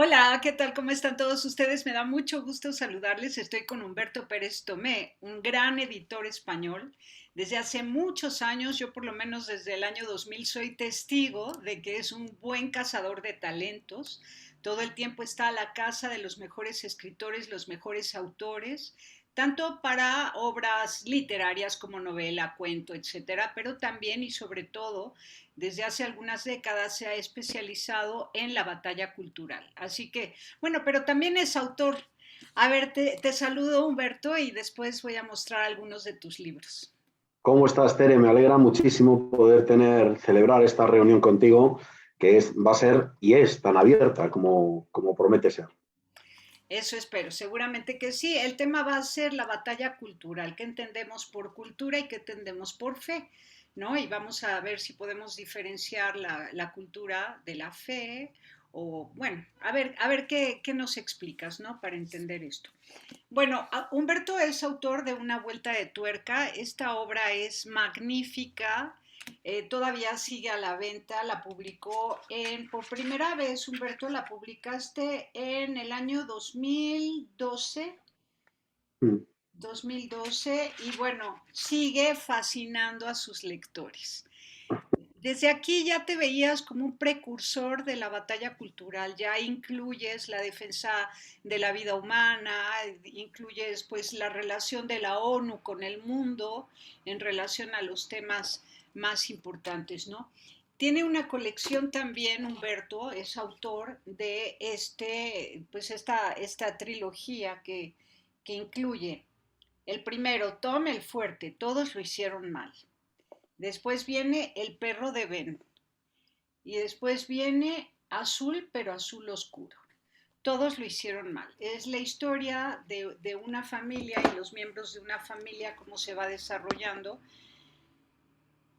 Hola, ¿qué tal? ¿Cómo están todos ustedes? Me da mucho gusto saludarles. Estoy con Humberto Pérez Tomé, un gran editor español. Desde hace muchos años, yo por lo menos desde el año 2000 soy testigo de que es un buen cazador de talentos. Todo el tiempo está a la caza de los mejores escritores, los mejores autores, tanto para obras literarias como novela, cuento, etcétera, pero también y sobre todo desde hace algunas décadas se ha especializado en la batalla cultural. Así que, bueno, pero también es autor. A ver, te saludo Humberto y después voy a mostrar algunos de tus libros. ¿Cómo estás, Tere? Me alegra muchísimo poder celebrar esta reunión contigo, va a ser y es tan abierta como promete ser. Eso espero, seguramente que sí. El tema va a ser la batalla cultural, qué entendemos por cultura y qué entendemos por fe, ¿no? Y vamos a ver si podemos diferenciar la cultura de la fe o, bueno, a ver qué nos explicas, ¿no? Para entender esto. Bueno, Humberto es autor de Una vuelta de tuerca. Esta obra es magnífica, todavía sigue a la venta. La publicó por primera vez, Humberto, la publicaste en el año 2012. Mm. 2012 y bueno, sigue fascinando a sus lectores. Desde aquí ya te veías como un precursor de la batalla cultural, ya incluyes la defensa de la vida humana, incluyes pues la relación de la ONU con el mundo en relación a los temas más importantes, ¿no? Tiene una colección también, Humberto, es autor de pues esta trilogía que incluye el primero, Tom el Fuerte, todos lo hicieron mal. Después viene El perro de Ben. Y después viene Azul, pero azul oscuro. Todos lo hicieron mal. Es la historia de una familia y los miembros de una familia, cómo se va desarrollando.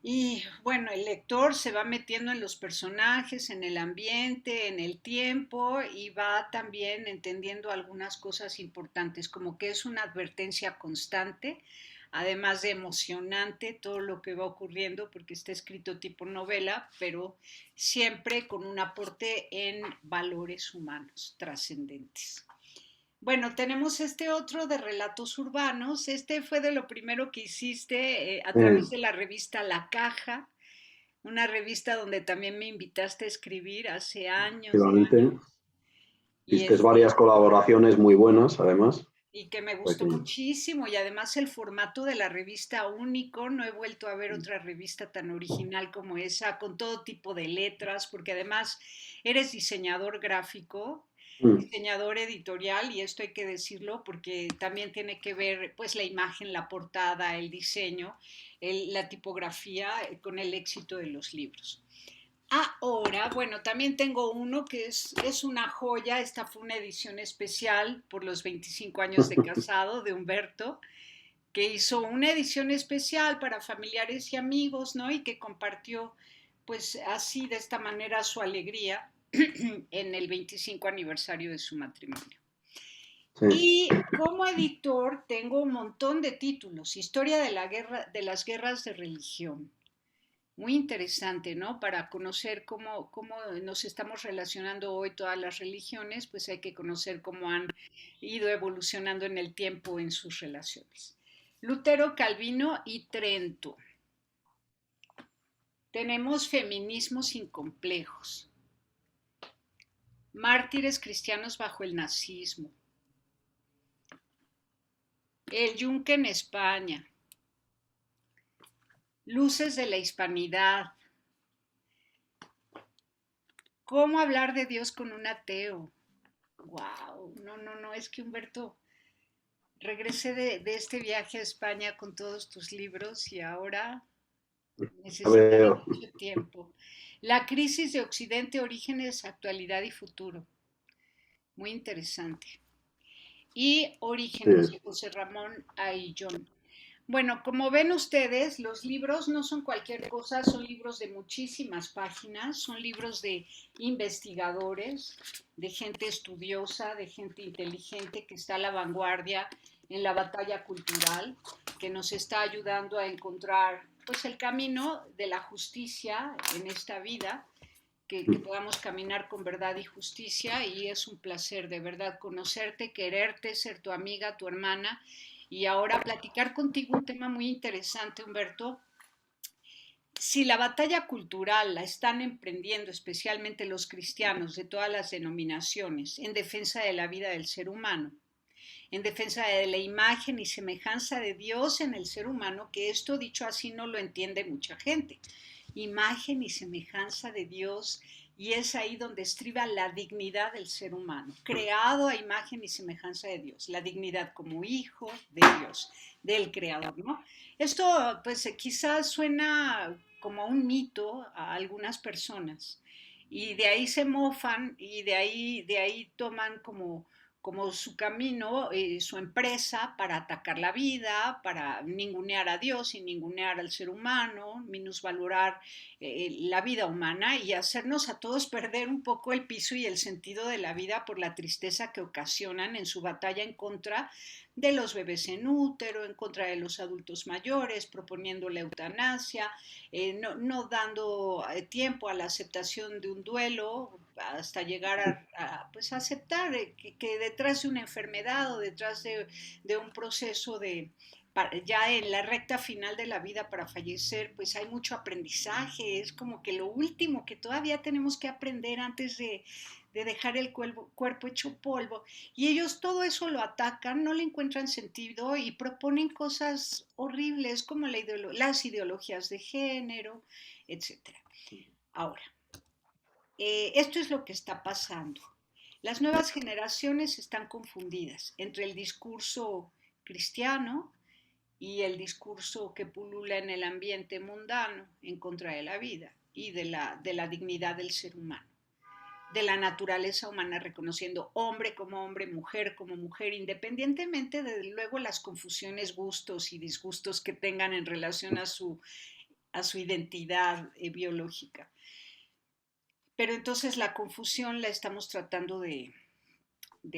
Y bueno, el lector se va metiendo en los personajes, en el ambiente, en el tiempo y va también entendiendo algunas cosas importantes, como que es una advertencia constante, además de emocionante todo lo que va ocurriendo, porque está escrito tipo novela, pero siempre con un aporte en valores humanos trascendentes. Bueno, tenemos este otro de relatos urbanos. Este fue de lo primero que hiciste a través Eh, de la revista La Caja, una revista donde también me invitaste a escribir hace años de Efectivamente, años y, hiciste varias colaboraciones muy buenas, además. y que me O sea gustó que, muchísimo y además el formato de la revista único. No he vuelto a ver otra revista tan original como esa, con todo tipo de letras, porque además eres diseñador gráfico, mm, diseñador editorial, y esto hay que decirlo porque también tiene que ver pues la imagen, la portada, el diseño, la tipografía con el éxito de los libros. Ahora, bueno, también tengo uno que es una joya. Esta fue una edición especial por los 25 años de casado de Humberto, que hizo una edición especial para familiares y amigos, ¿no? Y que compartió, pues así, de esta manera, su alegría en el 25 aniversario de su matrimonio. sí. Y como editor tengo un montón de títulos: Historia de la guerra, de las guerras de religión. Muy interesante, ¿no? Para conocer cómo nos estamos relacionando hoy todas las religiones, pues hay que conocer cómo han ido evolucionando en el tiempo en sus relaciones. Lutero, Calvino y Trento. Tenemos Feminismo sin complejos. Mártires cristianos bajo el nazismo. El Yunque en España. Luces de la hispanidad. ¿Cómo hablar de Dios con un ateo? Wow, no, no, no, es que Humberto, regresé de este viaje a España con todos tus libros y ahora Ya necesitaba veo. mucho tiempo. La crisis de Occidente, orígenes, actualidad y futuro. Muy interesante. Y Orígenes, de Sí, José Ramón Ayllón. Bueno, como ven ustedes, los libros no son cualquier cosa, son libros de muchísimas páginas, son libros de investigadores, de gente estudiosa, de gente inteligente que está a la vanguardia en la batalla cultural, que nos está ayudando a encontrar pues el camino de la justicia en esta vida que podamos caminar con verdad y justicia, y es un placer de verdad conocerte, quererte, ser tu amiga, tu hermana, y ahora platicar contigo un tema muy interesante, Humberto. Si la batalla cultural la están emprendiendo especialmente los cristianos de todas las denominaciones en defensa de la vida del ser humano, en defensa de la imagen y semejanza de Dios en el ser humano, que esto dicho así no lo entiende mucha gente. Imagen y semejanza de Dios, y es ahí donde estriba la dignidad del ser humano, creado a imagen y semejanza de Dios, la dignidad como hijo de Dios, del Creador, ¿no? Esto pues quizás suena como un mito a algunas personas, y de ahí se mofan y de ahí toman como su camino, su empresa para atacar la vida, para ningunear a Dios y ningunear al ser humano, minusvalorar la vida humana y hacernos a todos perder un poco el piso y el sentido de la vida por la tristeza que ocasionan en su batalla en contra de los bebés en útero, en contra de los adultos mayores, proponiendo la eutanasia, no dando tiempo a la aceptación de un duelo hasta llegar pues, a aceptar que detrás de una enfermedad o detrás de un proceso ya en la recta final de la vida para fallecer, pues hay mucho aprendizaje, es como que lo último que todavía tenemos que aprender antes de dejar el cuerpo hecho polvo. Y ellos todo eso lo atacan, no le encuentran sentido y proponen cosas horribles como las ideologías de género, etcétera. Ahora, esto es lo que está pasando. Las nuevas generaciones están confundidas entre el discurso cristiano y el discurso que pulula en el ambiente mundano en contra de la vida y de la dignidad del ser humano, de la naturaleza humana, reconociendo hombre como hombre, mujer como mujer, independientemente de luego las confusiones, gustos y disgustos que tengan en relación a su identidad biológica. Pero entonces la confusión la estamos tratando de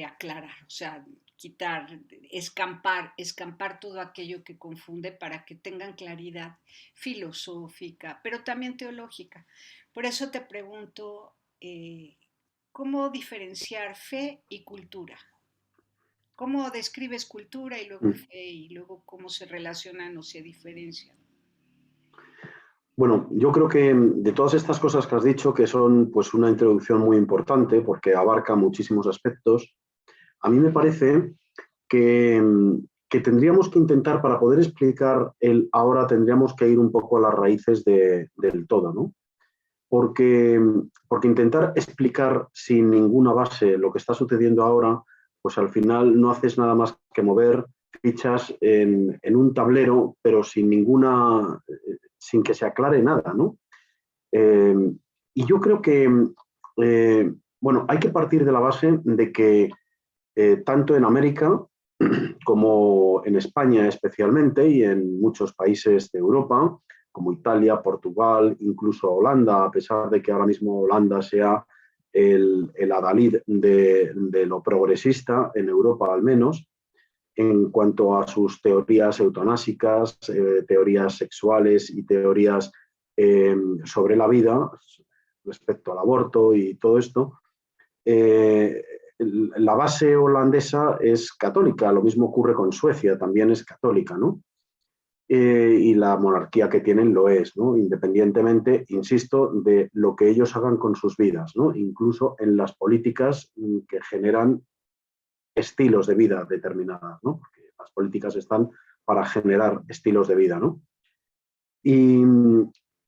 aclarar, o sea, quitar, escampar todo aquello que confunde para que tengan claridad filosófica, pero también teológica. Por eso te pregunto, ¿cómo diferenciar fe y cultura? ¿Cómo describes cultura y luego fe y luego cómo se relacionan o se diferencian? Bueno, yo creo que de todas estas cosas que has dicho, que son pues una introducción muy importante porque abarca muchísimos aspectos, a mí me parece que, que tendríamos que intentar, para poder explicar el ahora, tendríamos que ir un poco a las raíces del todo, ¿no? Porque intentar explicar sin ninguna base lo que está sucediendo ahora, pues al final no haces nada más que mover fichas en un tablero, pero sin que se aclare nada, ¿no? Eh, y yo creo que, bueno, hay que partir de la base de que tanto en América como en España especialmente y en muchos países de Europa, como Italia, Portugal, incluso Holanda, a pesar de que ahora mismo Holanda sea el adalid de lo progresista, en Europa al menos, en cuanto a sus teorías eutanásicas, teorías sexuales y teorías sobre la vida respecto al aborto y todo esto. La base holandesa es católica, lo mismo ocurre con Suecia, también es católica, ¿no? Y la monarquía que tienen lo es, ¿no? Independientemente, insisto, de lo que ellos hagan con sus vidas, ¿no? Incluso en las políticas que generan estilos de vida determinadas, ¿no? Porque las políticas están para generar estilos de vida, ¿no? Y,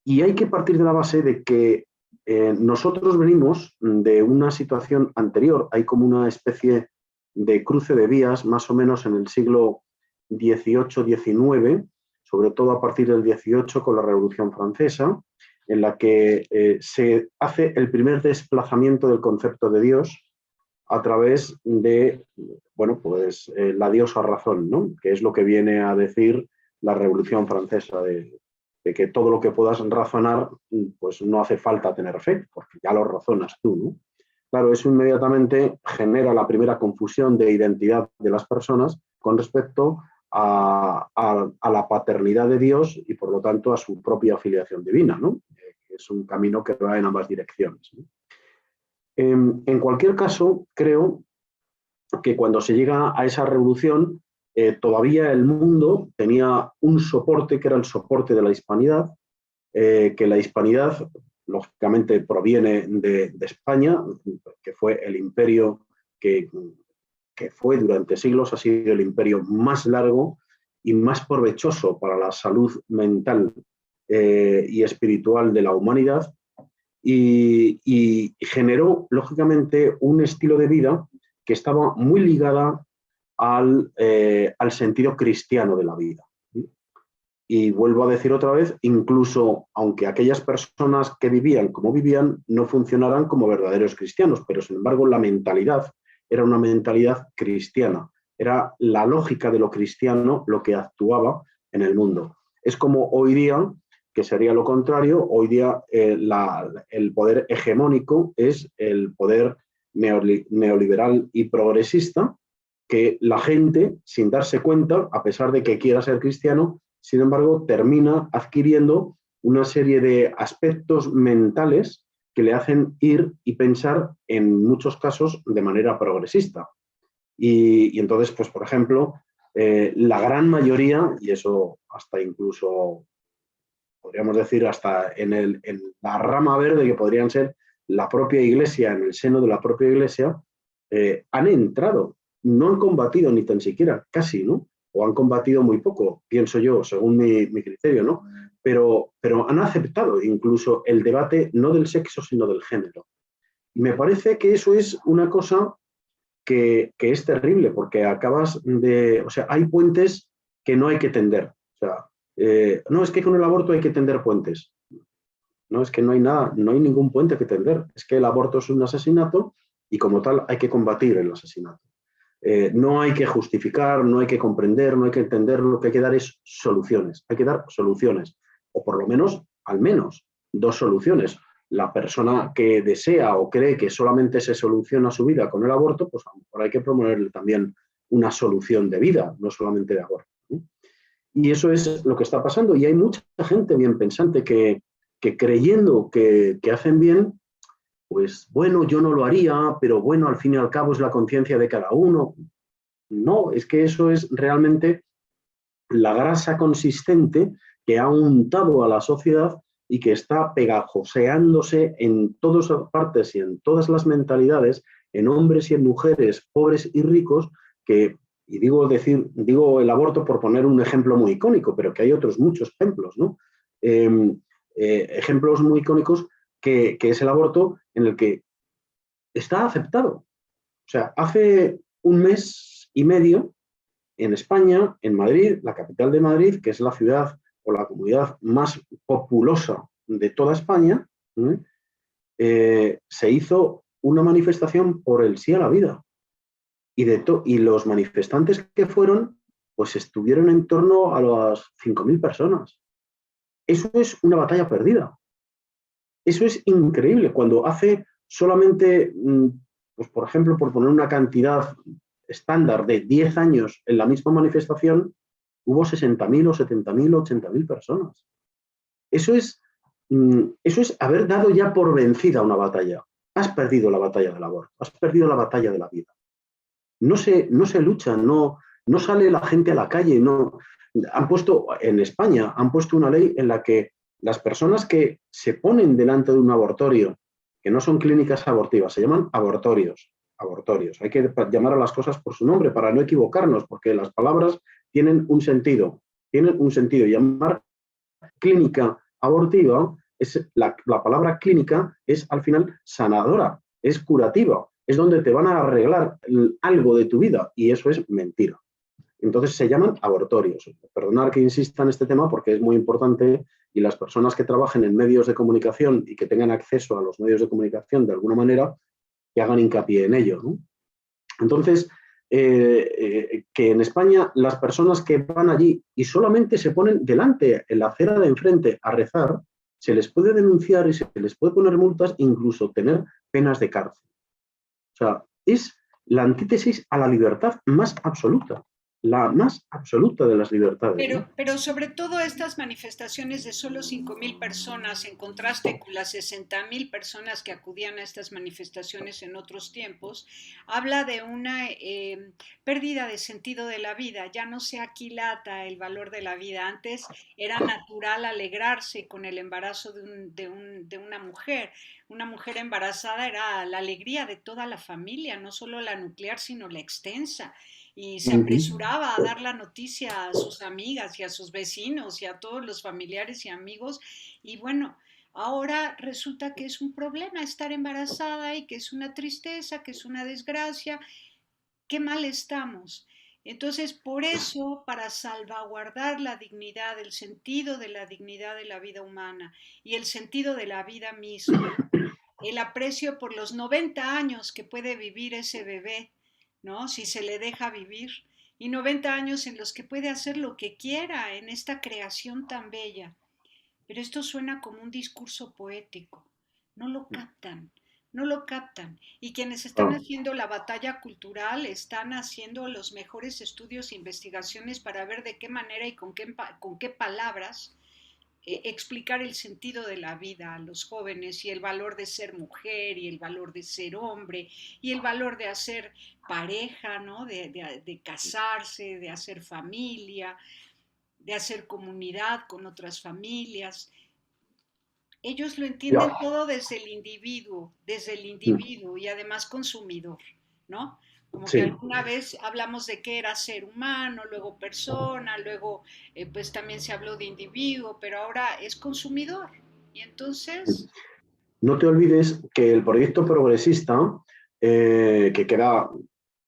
y hay que partir de la base de que nosotros venimos de una situación anterior, hay como una especie de cruce de vías, más o menos en el siglo XVIII-XIX, sobre todo a partir del XVIII con la Revolución Francesa, en la que se hace el primer desplazamiento del concepto de Dios a través de, bueno, pues la diosa razón, ¿no? Que es lo que viene a decir la Revolución Francesa de que todo lo que puedas razonar, pues no hace falta tener fe, porque ya lo razonas tú, ¿no? Claro, eso inmediatamente genera la primera confusión de identidad de las personas con respecto a la paternidad de Dios y, por lo tanto, a su propia filiación divina, ¿no? es un camino que va en ambas direcciones, ¿no? En cualquier caso, creo que cuando se llega a esa revolución, todavía el mundo tenía un soporte que era el soporte de la hispanidad, que la hispanidad, lógicamente, proviene de España, que fue el imperio que fue durante siglos, ha sido el imperio más largo y más provechoso para la salud mental y espiritual de la humanidad, y generó, lógicamente, un estilo de vida que estaba muy ligada al sentido cristiano de la vida. Y vuelvo a decir otra vez, incluso aunque aquellas personas que vivían como vivían no funcionaran como verdaderos cristianos, pero sin embargo la mentalidad era una mentalidad cristiana, era la lógica de lo cristiano lo que actuaba en el mundo. Es como hoy día, que sería lo contrario, hoy día el poder hegemónico es el poder neoliberal y progresista, que la gente, sin darse cuenta, a pesar de que quiera ser cristiano, sin embargo, termina adquiriendo una serie de aspectos mentales que le hacen ir y pensar, en muchos casos, de manera progresista. Y entonces, pues, por ejemplo, la gran mayoría, y eso hasta incluso, podríamos decir, hasta en la rama verde, que podrían ser la propia Iglesia, en el seno de la propia Iglesia, han entrado, no han combatido ni tan siquiera, casi, ¿no? O han combatido muy poco, pienso yo, según mi criterio, ¿no? Pero han aceptado incluso el debate no del sexo, sino del género. Y me parece que eso es una cosa que es terrible, porque acabas de... O sea, hay puentes que no hay que tender. O sea, no, es que con el aborto hay que tender puentes. No, es que no hay nada, no hay ningún puente que tender. Es que el aborto es un asesinato y como tal hay que combatir el asesinato. No hay que justificar, no hay que comprender, no hay que entender, lo que hay que dar es soluciones. Hay que dar soluciones, o por lo menos, al menos, dos soluciones. La persona que desea o cree que solamente se soluciona su vida con el aborto, pues a lo mejor hay que promoverle también una solución de vida, no solamente de aborto, ¿no? Y eso es lo que está pasando. Y hay mucha gente bien pensante que creyendo que hacen bien, pues bueno, yo no lo haría, pero bueno, al fin y al cabo es la conciencia de cada uno. No, es que eso es realmente la grasa consistente que ha untado a la sociedad y que está pegajoseándose en todas las partes y en todas las mentalidades, en hombres y en mujeres, pobres y ricos, que, y digo el aborto por poner un ejemplo muy icónico, pero que hay otros muchos ejemplos, ¿no? Ejemplos muy icónicos que es el aborto, en el que está aceptado. O sea, hace un mes y medio, en España, en Madrid, la capital de Madrid, que es la ciudad o la comunidad más populosa de toda España, se hizo una manifestación por el sí a la vida. Y los manifestantes que fueron, pues estuvieron en torno a las 5.000 personas. Eso es una batalla perdida. Eso es increíble. Cuando hace solamente, pues por ejemplo, por poner una cantidad estándar de 10 años en la misma manifestación, hubo 60.000 o 70.000 o 80.000 personas. Eso es haber dado ya por vencida una batalla. Has perdido la batalla del aborto, has perdido la batalla de la vida. No se lucha, no sale la gente a la calle. No. En España han puesto una ley en la que las personas que se ponen delante de un abortorio, que no son clínicas abortivas, se llaman abortorios. Hay que llamar a las cosas por su nombre para no equivocarnos, porque las palabras tienen un sentido. Llamar clínica abortiva, la palabra clínica es al final sanadora, es curativa, es donde te van a arreglar algo de tu vida, y eso es mentira. Entonces se llaman abortorios. Perdonad que insista en este tema porque es muy importante, y las personas que trabajen en medios de comunicación y que tengan acceso a los medios de comunicación de alguna manera, que hagan hincapié en ello, ¿no? Entonces, que en España las personas que van allí y solamente se ponen delante, en la acera de enfrente, a rezar, se les puede denunciar y se les puede poner multas, incluso tener penas de cárcel. O sea, es la antítesis a la libertad más absoluta. la más absoluta de las libertades, ¿no? Pero sobre todo estas manifestaciones de solo 5.000 personas, en contraste con las 60.000 personas que acudían a estas manifestaciones en otros tiempos, habla de una pérdida de sentido de la vida. Ya no se aquilata el valor de la vida. Antes era natural alegrarse con el embarazo de una mujer. Una mujer embarazada era la alegría de toda la familia, no solo la nuclear, sino la extensa, y se apresuraba a dar la noticia a sus amigas y a sus vecinos y a todos los familiares y amigos. Y bueno, ahora resulta que es un problema estar embarazada y que es una tristeza, que es una desgracia. Qué mal estamos. Entonces, por eso, para salvaguardar la dignidad, el sentido de la dignidad de la vida humana y el sentido de la vida misma, el aprecio por los 90 años que puede vivir ese bebé, ¿no? Si se le deja vivir, y 90 años en los que puede hacer lo que quiera en esta creación tan bella. Pero esto suena como un discurso poético. No lo captan, no lo captan. Y quienes están Ah, haciendo la batalla cultural están haciendo los mejores estudios e investigaciones para ver de qué manera y con qué palabras explicar el sentido de la vida a los jóvenes y el valor de ser mujer y el valor de ser hombre y el valor de hacer pareja, ¿no? De casarse, de hacer familia, de hacer comunidad con otras familias. Ellos lo entienden ya. todo desde el individuo y además consumidor, ¿no? Como que Sí. alguna vez hablamos de qué era ser humano, luego persona, luego pues también se habló de individuo, pero ahora es consumidor. Y entonces, No te olvides que el proyecto progresista, que queda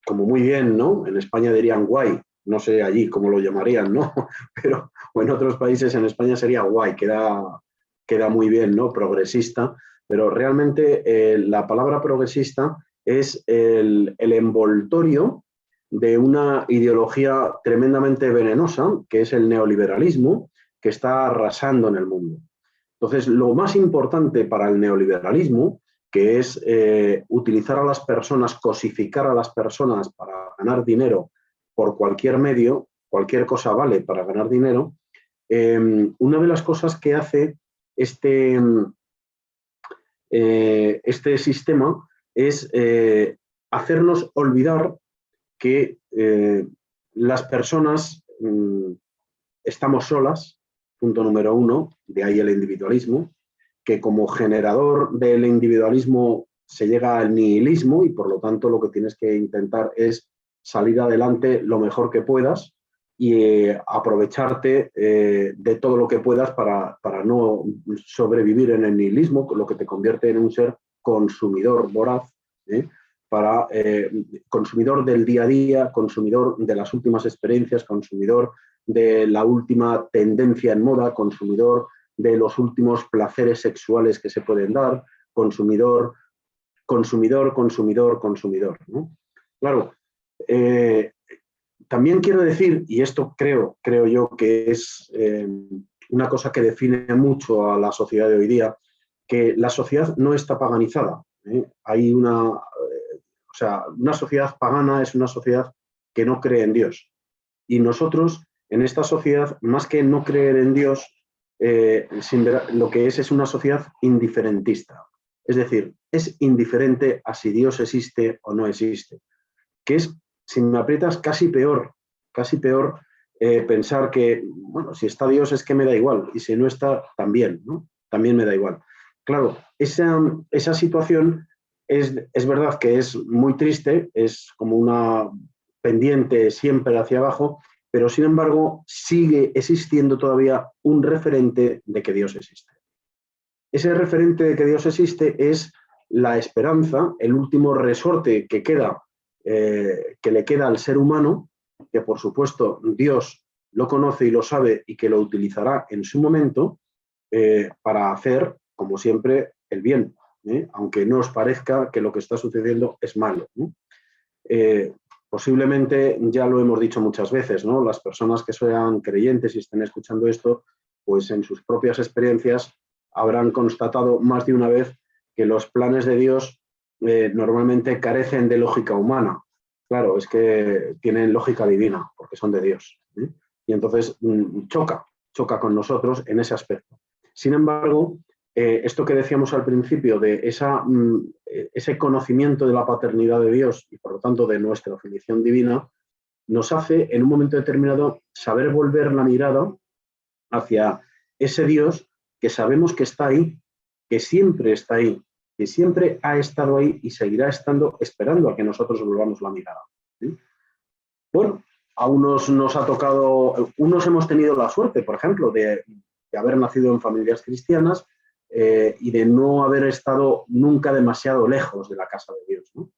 como muy bien, ¿no? En España dirían guay, no sé allí cómo lo llamarían, ¿no? Pero o en otros países en España sería guay, queda muy bien, ¿no? Progresista, pero realmente la palabra progresista es el envoltorio de una ideología tremendamente venenosa, que es el neoliberalismo, que está arrasando en el mundo. Entonces, lo más importante para el neoliberalismo, que es utilizar a las personas, cosificar a las personas para ganar dinero por cualquier medio, cualquier cosa vale para ganar dinero, una de las cosas que hace este, este sistema es hacernos olvidar que las personas estamos solas, punto número uno, de ahí el individualismo, que como generador del individualismo se llega al nihilismo y por lo tanto lo que tienes que intentar es salir adelante lo mejor que puedas y aprovecharte de todo lo que puedas para no sobrevivir en el nihilismo, lo que te convierte en un ser consumidor voraz, para consumidor del día a día, consumidor de las últimas experiencias, consumidor de la última tendencia en moda, consumidor de los últimos placeres sexuales que se pueden dar, consumidor, consumidor, consumidor, consumidor, ¿no? Claro, también quiero decir, y esto creo yo que es una cosa que define mucho a la sociedad de hoy día, que la sociedad no está paganizada. Hay o sea, una sociedad pagana es una sociedad que no cree en Dios. Y nosotros, en esta sociedad, más que no creer en Dios, lo que es una sociedad indiferentista. Es decir, es indiferente a si Dios existe o no existe. Que es, si me aprietas, casi peor pensar que, bueno, si está Dios es que me da igual, y si no está, también, ¿no? También me da igual. Claro, esa situación es verdad que es muy triste, es como una pendiente siempre hacia abajo, pero sin embargo sigue existiendo todavía un referente de que Dios existe. Ese referente de que Dios existe es la esperanza, el último resorte que le queda al ser humano, que por supuesto Dios lo conoce y lo sabe y que lo utilizará en su momento para hacer, como siempre, el bien, aunque no os parezca que lo que está sucediendo es malo. Posiblemente ya lo hemos dicho muchas veces, ¿no? Las personas que sean creyentes y estén escuchando esto, pues en sus propias experiencias habrán constatado más de una vez que los planes de Dios normalmente carecen de lógica humana. claro, es que tienen lógica divina, porque son de Dios. Y entonces choca con nosotros en ese aspecto. Sin embargo, esto que decíamos al principio de ese conocimiento de la paternidad de Dios y por lo tanto de nuestra filiación divina, nos hace en un momento determinado saber volver la mirada hacia ese Dios que sabemos que está ahí, que siempre está ahí, que siempre ha estado ahí y seguirá estando esperando a que nosotros volvamos la mirada. ¿Sí? Bueno, a unos nos ha tocado, unos hemos tenido la suerte, por ejemplo, de haber nacido en familias cristianas y de no haber estado nunca demasiado lejos de la casa de Dios, ¿no?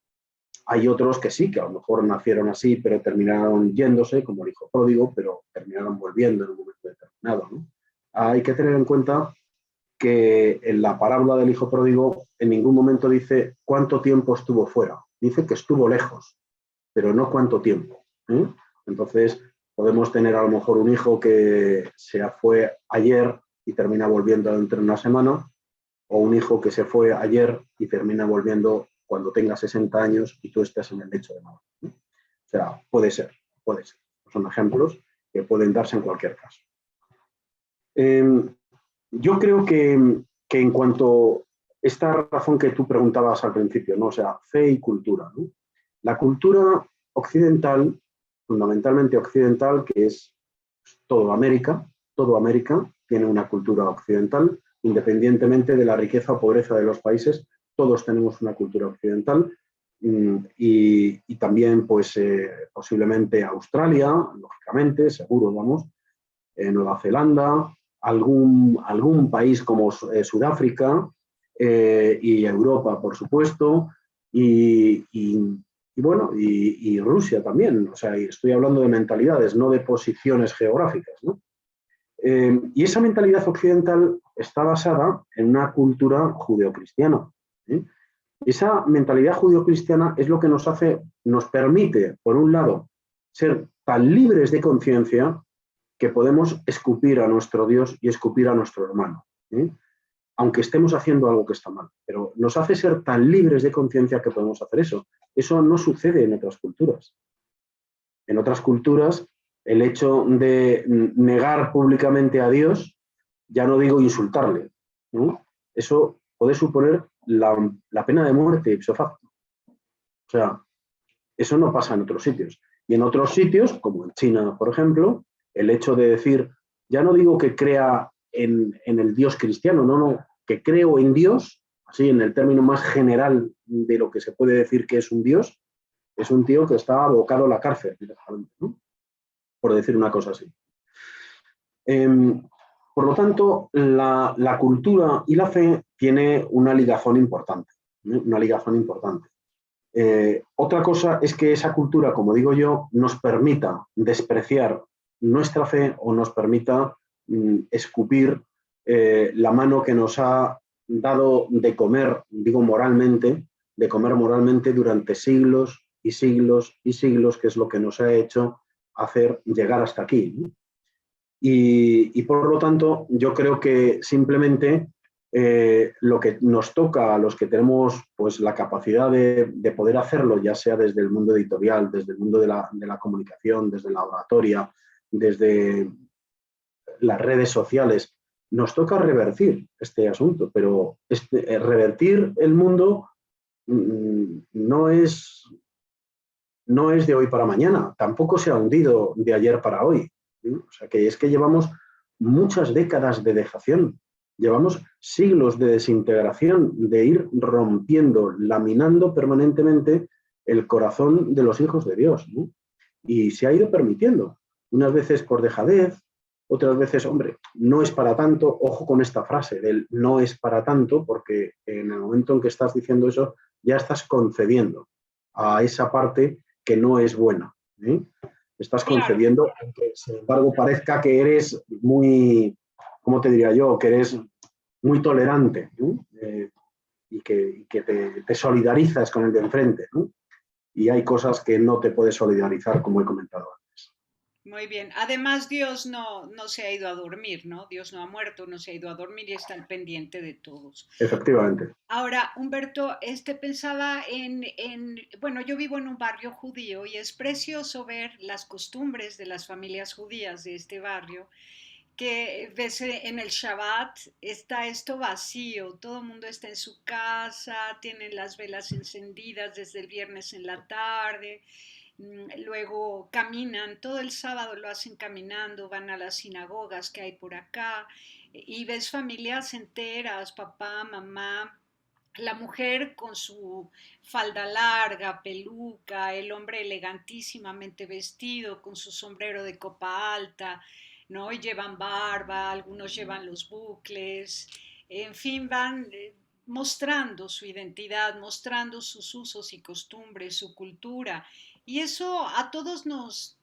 Hay otros que sí, que a lo mejor nacieron así, pero terminaron yéndose, como el hijo pródigo, pero terminaron volviendo en un momento determinado, ¿no? Hay que tener en cuenta que en la parábola del hijo pródigo en ningún momento dice cuánto tiempo estuvo fuera. Dice que estuvo lejos, pero no cuánto tiempo. Entonces, podemos tener a lo mejor un hijo que se fue ayer y termina volviendo dentro de una semana, o un hijo que se fue ayer y termina volviendo cuando tenga 60 años y tú estés en el lecho de muerte. O sea, puede ser. Son ejemplos que pueden darse en cualquier caso. Yo creo que en cuanto a esta razón que tú preguntabas al principio, ¿no? O sea, fe y cultura, ¿no? La cultura occidental, fundamentalmente occidental, que es toda América tiene una cultura occidental, independientemente de la riqueza o pobreza de los países, todos tenemos una cultura occidental y también pues posiblemente Australia, lógicamente, seguro, vamos, Nueva Zelanda, algún país como Sudáfrica y Europa, por supuesto, y bueno, y Rusia también. O sea, estoy hablando de mentalidades, no de posiciones geográficas, ¿no? Y esa mentalidad occidental está basada en una cultura judeocristiana. ¿Eh? Esa mentalidad judeocristiana es lo que nos permite, por un lado, ser tan libres de conciencia que podemos escupir a nuestro Dios y escupir a nuestro hermano, aunque estemos haciendo algo que está mal. Pero nos hace ser tan libres de conciencia que podemos hacer eso. Eso no sucede en otras culturas. En otras culturas, el hecho de negar públicamente a Dios, ya no digo insultarle, ¿no? Eso puede suponer la pena de muerte ipso facto. O sea, eso no pasa en otros sitios. Y en otros sitios, como en China, por ejemplo, el hecho de decir, ya no digo que crea en el Dios cristiano, no, que creo en Dios, así en el término más general de lo que se puede decir que es un Dios, es un tío que está abocado a la cárcel, ¿no? Por decir una cosa así. Por lo tanto, la cultura y la fe tiene una ligazón importante, ¿no? Una ligazón importante. Otra cosa es que esa cultura, como digo yo, nos permita despreciar nuestra fe o nos permita escupir la mano que nos ha dado de comer, digo moralmente, de comer moralmente durante siglos y siglos y siglos, que es lo que nos ha hecho hacer llegar hasta aquí, ¿no? Y por lo tanto, yo creo que simplemente lo que nos toca a los que tenemos pues, la capacidad de poder hacerlo, ya sea desde el mundo editorial, desde el mundo de la comunicación, desde la oratoria, desde las redes sociales, nos toca revertir este asunto, pero revertir el mundo no es de hoy para mañana, tampoco se ha hundido de ayer para hoy. ¿Sí? O sea, que es que llevamos muchas décadas de dejación, llevamos siglos de desintegración, de ir rompiendo, laminando permanentemente el corazón de los hijos de Dios, ¿no? Y se ha ido permitiendo, unas veces por dejadez, otras veces, hombre, no es para tanto, ojo con esta frase del no es para tanto, porque en el momento en que estás diciendo eso, ya estás concediendo a esa parte que no es buena. Estás concediendo, aunque sin embargo parezca que eres muy, ¿cómo te diría yo? Que eres muy tolerante, ¿no? Y que te solidarizas con el de enfrente, ¿no? Y hay cosas que no te puedes solidarizar, como he comentado antes. Muy bien. Además, Dios no se ha ido a dormir, ¿no? Dios no ha muerto, no se ha ido a dormir y está al pendiente de todos. Efectivamente. Ahora, Humberto, pensaba bueno, yo vivo en un barrio judío y es precioso ver las costumbres de las familias judías de este barrio, que ves en el Shabbat está esto vacío, todo el mundo está en su casa, tienen las velas encendidas desde el viernes en la tarde, luego caminan, todo el sábado lo hacen caminando, van a las sinagogas que hay por acá y ves familias enteras, papá, mamá, la mujer con su falda larga, peluca, el hombre elegantísimamente vestido con su sombrero de copa alta, ¿no? Y llevan barba, algunos llevan los bucles, en fin, van mostrando su identidad, mostrando sus usos y costumbres, su cultura. Y eso a todos nos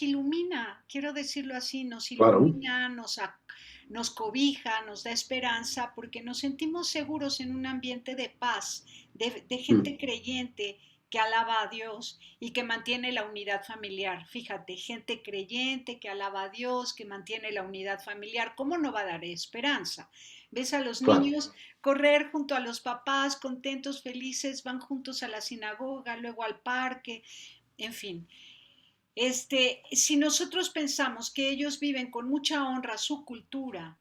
ilumina, quiero decirlo así, nos Claro. ilumina, nos cobija, nos da esperanza, porque nos sentimos seguros en un ambiente de paz, de Mm. gente creyente que alaba a Dios y que mantiene la unidad familiar. Fíjate, gente creyente que alaba a Dios, que mantiene la unidad familiar, ¿cómo no va a dar esperanza? Ves a los Claro. niños correr junto a los papás, contentos, felices, van juntos a la sinagoga, luego al parque, en fin. Si nosotros pensamos que ellos viven con mucha honra su cultura,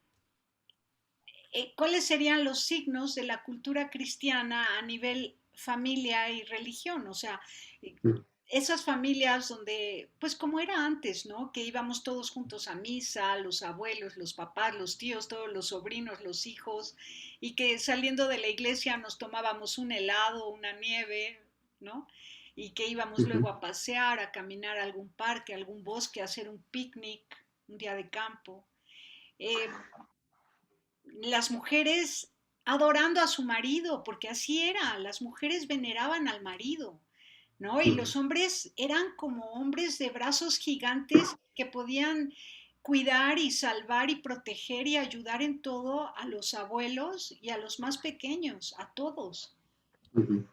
¿cuáles serían los signos de la cultura cristiana a nivel familia y religión? O sea, eh, Mm. esas familias donde, pues como era antes, ¿no? Que íbamos todos juntos a misa, los abuelos, los papás, los tíos, todos los sobrinos, los hijos, y que saliendo de la iglesia nos tomábamos un helado, una nieve, ¿no? Y que íbamos luego Ujú. a pasear, a caminar a algún parque, a algún bosque, a hacer un picnic, un día de campo. Eh, las mujeres adorando a su marido, porque así era, las mujeres veneraban al marido, ¿no? Y Ujú. los hombres eran como hombres de brazos gigantes que podían cuidar y salvar y proteger y ayudar en todo a los abuelos y a los más pequeños, a todos. Ujú.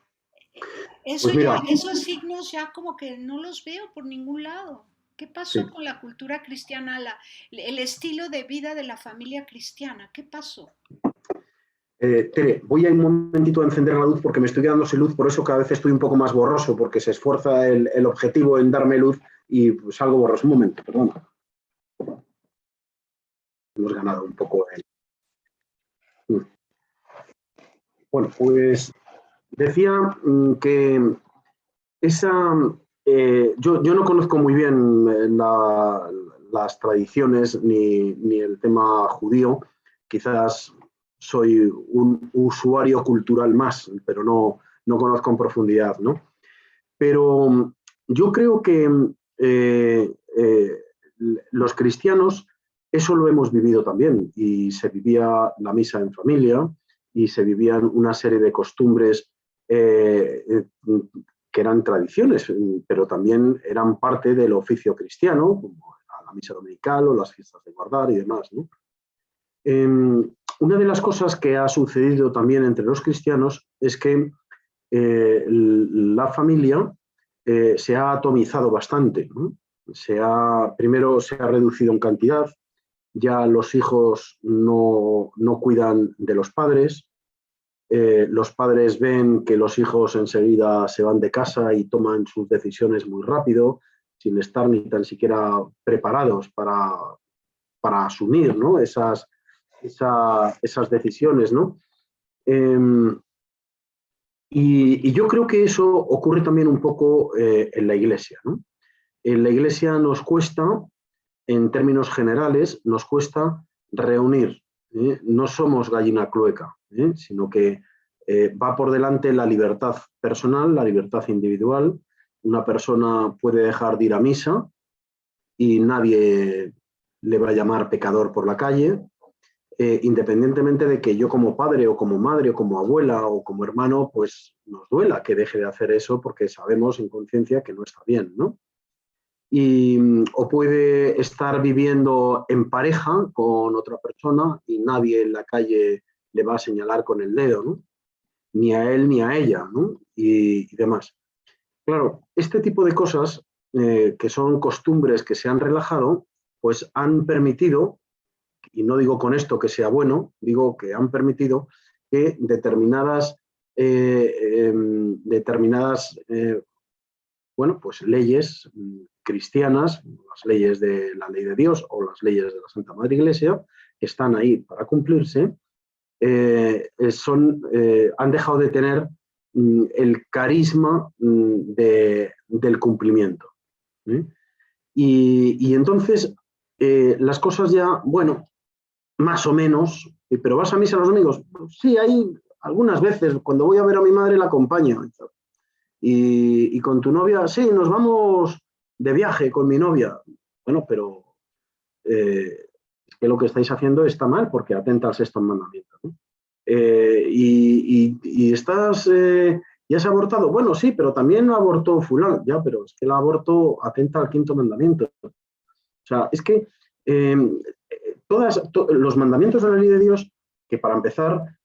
Eso Pues ya, mira, esos signos ya como que no los veo por ningún lado. ¿Qué pasó sí. con la cultura cristiana, el estilo de vida de la familia cristiana? ¿Qué pasó? Tere, voy a ir un momentito a encender la luz porque me estoy quedando sin luz, por eso cada vez estoy un poco más borroso, porque se esfuerza el objetivo en darme luz y pues, salgo borroso. Un momento, perdona. Hemos ganado un poco el... Bueno, pues decía que esa... yo no conozco muy bien las tradiciones ni el tema judío. Quizás soy un usuario cultural más, pero no conozco en profundidad, ¿no? Pero yo creo que eh, eh, los cristianos eso lo hemos vivido también y se vivía la misa en familia y se vivían una serie de costumbres que eran tradiciones, pero también eran parte del oficio cristiano, como la misa dominical o las fiestas de guardar y demás, ¿no? Una de las cosas que ha sucedido también entre los cristianos es que la familia se ha atomizado bastante, ¿no? Primero se ha reducido en cantidad, ya los hijos no cuidan de los padres ven que los hijos enseguida se van de casa y toman sus decisiones muy rápido, sin estar ni tan siquiera preparados para asumir, ¿no? esas decisiones, ¿no? Eh, y yo creo que eso ocurre también un poco en la Iglesia, ¿no? En la Iglesia nos cuesta, en términos generales, nos cuesta reunir. No somos gallina clueca, sino que va por delante la libertad personal, la libertad individual. Una persona puede dejar de ir a misa y nadie le va a llamar pecador por la calle, independientemente de que yo como padre o como madre o como abuela o como hermano, pues nos duela que deje de hacer eso porque sabemos en conciencia que no está bien, ¿no? O puede estar viviendo en pareja con otra persona y nadie en la calle le va a señalar con el dedo, ¿no? Ni a él ni a ella, ¿no? Y demás. Claro, este tipo de cosas que son costumbres que se han relajado, pues han permitido, y no digo con esto que sea bueno, digo que han permitido que bueno, pues leyes cristianas, las leyes de la ley de Dios o las leyes de la Santa Madre Iglesia, que están ahí para cumplirse, han dejado de tener el carisma del cumplimiento. ¿Eh? Y entonces las cosas ya, bueno, más o menos, pero ¿vas a misa los domingos? Sí, hay algunas veces, cuando voy a ver a mi madre la acompaño. Y con tu novia, sí, nos vamos de viaje con mi novia. Bueno, pero es que lo que estáis haciendo está mal porque atenta al sexto mandamiento, ¿no? Y estás, ¿ya se ha abortado? Bueno, sí, pero también abortó fulano. Ya, pero es que el aborto atenta al quinto mandamiento. O sea, es que los mandamientos de la ley de Dios, que para empezar,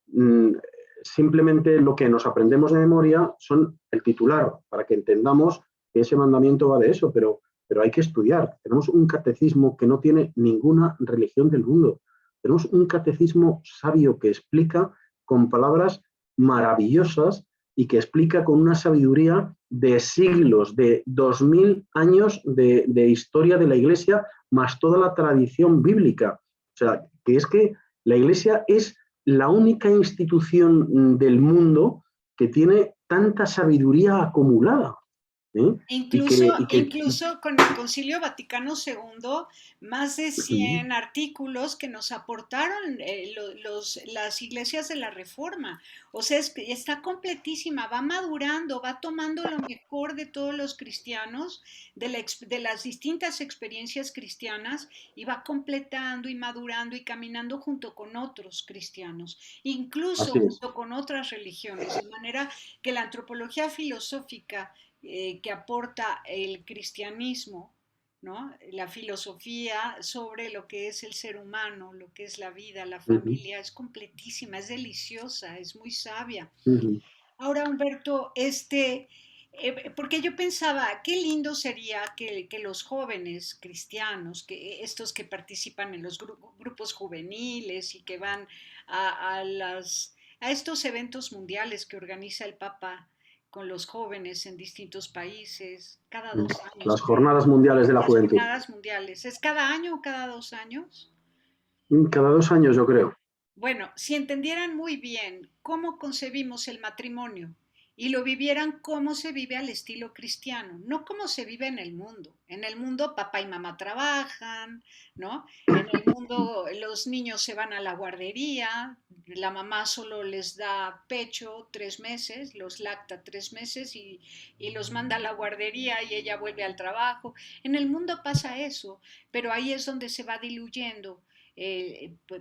simplemente lo que nos aprendemos de memoria son el titular, para que entendamos que ese mandamiento va de eso, pero hay que estudiar. Tenemos un catecismo que no tiene ninguna religión del mundo. Tenemos un catecismo sabio que explica con palabras maravillosas y que explica con una sabiduría de siglos, de 2000 años de historia de la Iglesia, más toda la tradición bíblica. O sea, que es que la Iglesia es la única institución del mundo que tiene tanta sabiduría acumulada. ¿Eh? Incluso con el Concilio Vaticano II, más de 100 artículos que nos aportaron las iglesias de la Reforma. O sea, está completísima, va madurando, va tomando lo mejor de todos los cristianos, de las distintas experiencias cristianas, y va completando y madurando y caminando junto con otros cristianos, incluso junto con otras religiones, de manera que la antropología filosófica que aporta el cristianismo, ¿no? La filosofía sobre lo que es el ser humano, lo que es la vida, la familia, es completísima, es deliciosa, es muy sabia. Ahora, Humberto, porque yo pensaba, qué lindo sería que los jóvenes cristianos, que estos que participan en los grupos juveniles y que van a estos eventos mundiales que organiza el Papa con los jóvenes en distintos países, cada 2 años. Las Jornadas Mundiales de la Juventud. Las Jornadas Mundiales. ¿Es cada año o cada 2 años? Cada 2 años, yo creo. Bueno, si entendieran muy bien cómo concebimos el matrimonio y lo vivieran como se vive al estilo cristiano, no como se vive en el mundo. En el mundo papá y mamá trabajan, ¿no? En el mundo los niños se van a la guardería, la mamá solo les da pecho 3 meses, los lacta 3 meses y los manda a la guardería y ella vuelve al trabajo. En el mundo pasa eso, pero ahí es donde se va diluyendo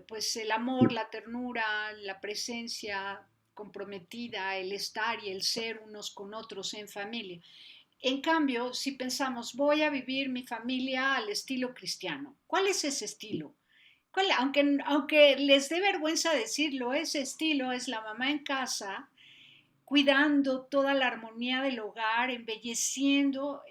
pues el amor, la ternura, la presencia comprometida, el estar y el ser unos con otros en familia. En cambio, si pensamos, voy a vivir mi familia al estilo cristiano, ¿cuál es ese estilo? Aunque les dé vergüenza decirlo, ese estilo es la mamá en casa, cuidando toda la armonía del hogar, embelleciendo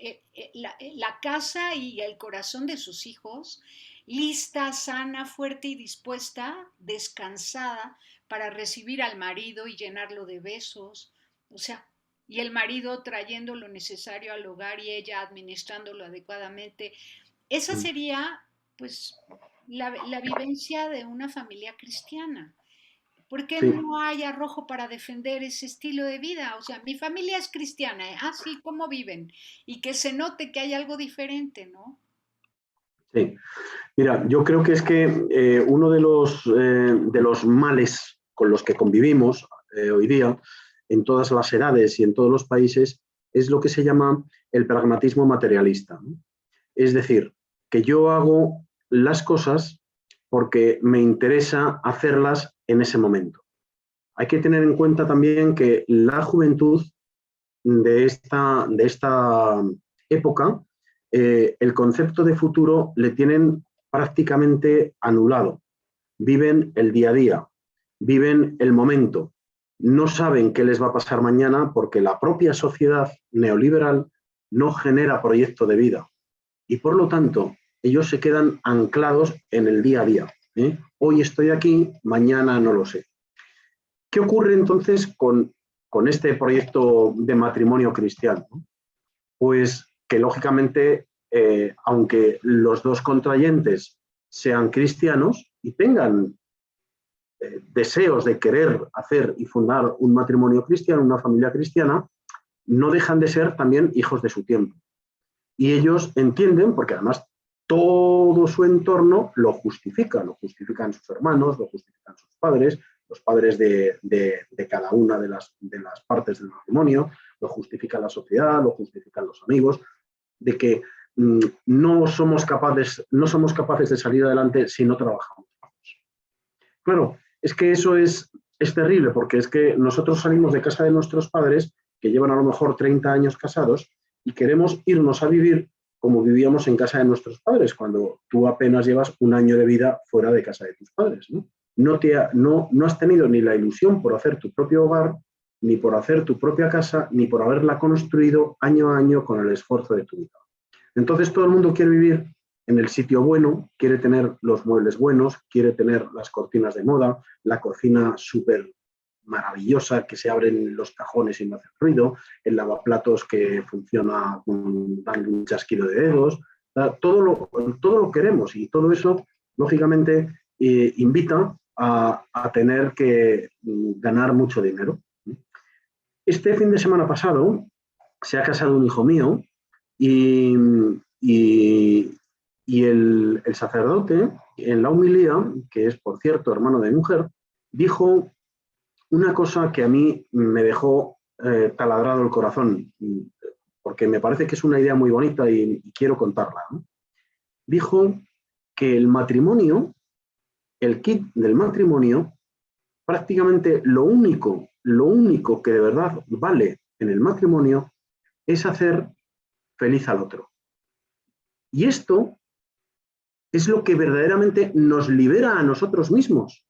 la casa y el corazón de sus hijos, lista, sana, fuerte y dispuesta, descansada para recibir al marido y llenarlo de besos, o sea, y el marido trayendo lo necesario al hogar y ella administrándolo adecuadamente. Esa sería, pues, la vivencia de una familia cristiana. ¿Por qué no hay arrojo para defender ese estilo de vida? O sea, mi familia es cristiana, sí, ¿cómo viven? Y que se note que hay algo diferente, ¿no? Sí. Mira, yo creo que es que uno de los males con los que convivimos hoy día, en todas las edades y en todos los países, es lo que se llama el pragmatismo materialista, ¿no? Es decir, que yo hago las cosas porque me interesa hacerlas en ese momento. Hay que tener en cuenta también que la juventud de esta época, el concepto de futuro le tienen prácticamente anulado. Viven el día a día, viven el momento, no saben qué les va a pasar mañana porque la propia sociedad neoliberal no genera proyecto de vida. Y por lo tanto, ellos se quedan anclados en el día a día. Hoy estoy aquí, mañana no lo sé. ¿Qué ocurre entonces con este proyecto de matrimonio cristiano? Pues que lógicamente, aunque los dos contrayentes sean cristianos y tengan deseos de querer hacer y fundar un matrimonio cristiano, una familia cristiana, no dejan de ser también hijos de su tiempo. Y ellos entienden, porque además todo su entorno lo justifican sus hermanos, lo justifican sus padres, los padres de cada una de las partes del matrimonio, lo justifica la sociedad, lo justifican los amigos, de que no somos capaces de salir adelante si no trabajamos. Claro, es que eso es terrible, porque es que nosotros salimos de casa de nuestros padres, que llevan a lo mejor 30 años casados, y queremos irnos a vivir como vivíamos en casa de nuestros padres, cuando tú apenas llevas un año de vida fuera de casa de tus padres, ¿no? No has tenido ni la ilusión por hacer tu propio hogar, ni por hacer tu propia casa, ni por haberla construido año a año con el esfuerzo de tu vida. Entonces todo el mundo quiere vivir en el sitio bueno, quiere tener los muebles buenos, quiere tener las cortinas de moda, la cocina súper maravillosa, que se abren los cajones y no hace ruido, el lavaplatos que funciona dando un chasquido de dedos. Todo lo queremos, y todo eso, lógicamente, invita a tener que ganar mucho dinero. Este fin de semana pasado se ha casado un hijo mío y el sacerdote, en la homilía, que es, por cierto, hermano de mi mujer, dijo una cosa que a mí me dejó taladrado el corazón, porque me parece que es una idea muy bonita y quiero contarla, ¿no? Dijo que el matrimonio, el kit del matrimonio, prácticamente lo único que de verdad vale en el matrimonio es hacer feliz al otro. Y esto es lo que verdaderamente nos libera a nosotros mismos,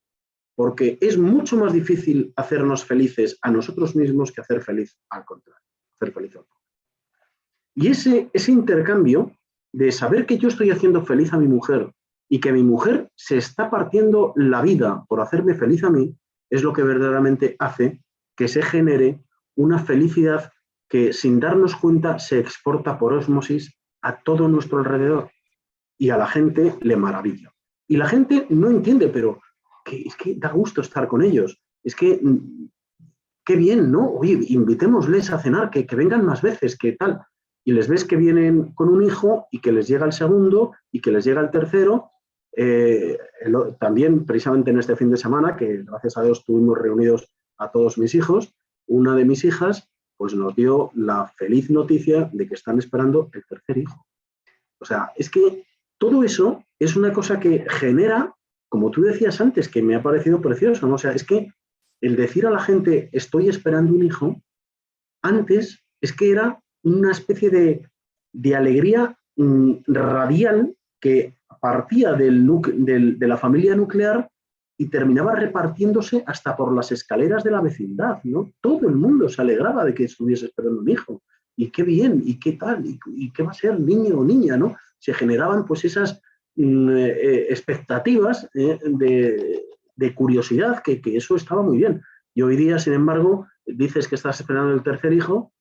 porque es mucho más difícil hacernos felices a nosotros mismos que hacer feliz al contrario, hacer feliz al otro. Y ese intercambio de saber que yo estoy haciendo feliz a mi mujer y que mi mujer se está partiendo la vida por hacerme feliz a mí, es lo que verdaderamente hace que se genere una felicidad que, sin darnos cuenta, se exporta por ósmosis a todo nuestro alrededor, y a la gente le maravilla. Y la gente no entiende, pero es que da gusto estar con ellos. Es que qué bien, ¿no? Oye, invitémosles a cenar, que vengan más veces, que tal. Y les ves que vienen con un hijo y que les llega el segundo y que les llega el tercero. También, precisamente en este fin de semana, que gracias a Dios tuvimos reunidos a todos mis hijos, una de mis hijas pues nos dio la feliz noticia de que están esperando el tercer hijo. O sea, es que todo eso es una cosa que genera, como tú decías antes, que me ha parecido precioso, ¿no? O sea, es que el decir a la gente estoy esperando un hijo, antes es que era una especie de alegría radial que partía de la familia nuclear y terminaba repartiéndose hasta por las escaleras de la vecindad, ¿no? Todo el mundo se alegraba de que estuviese esperando un hijo. Y qué bien, y qué tal, y qué va a ser, niño o niña, ¿no? Se generaban pues esas expectativas de curiosidad, que eso estaba muy bien. Y hoy día, sin embargo, dices que estás esperando el tercer hijo,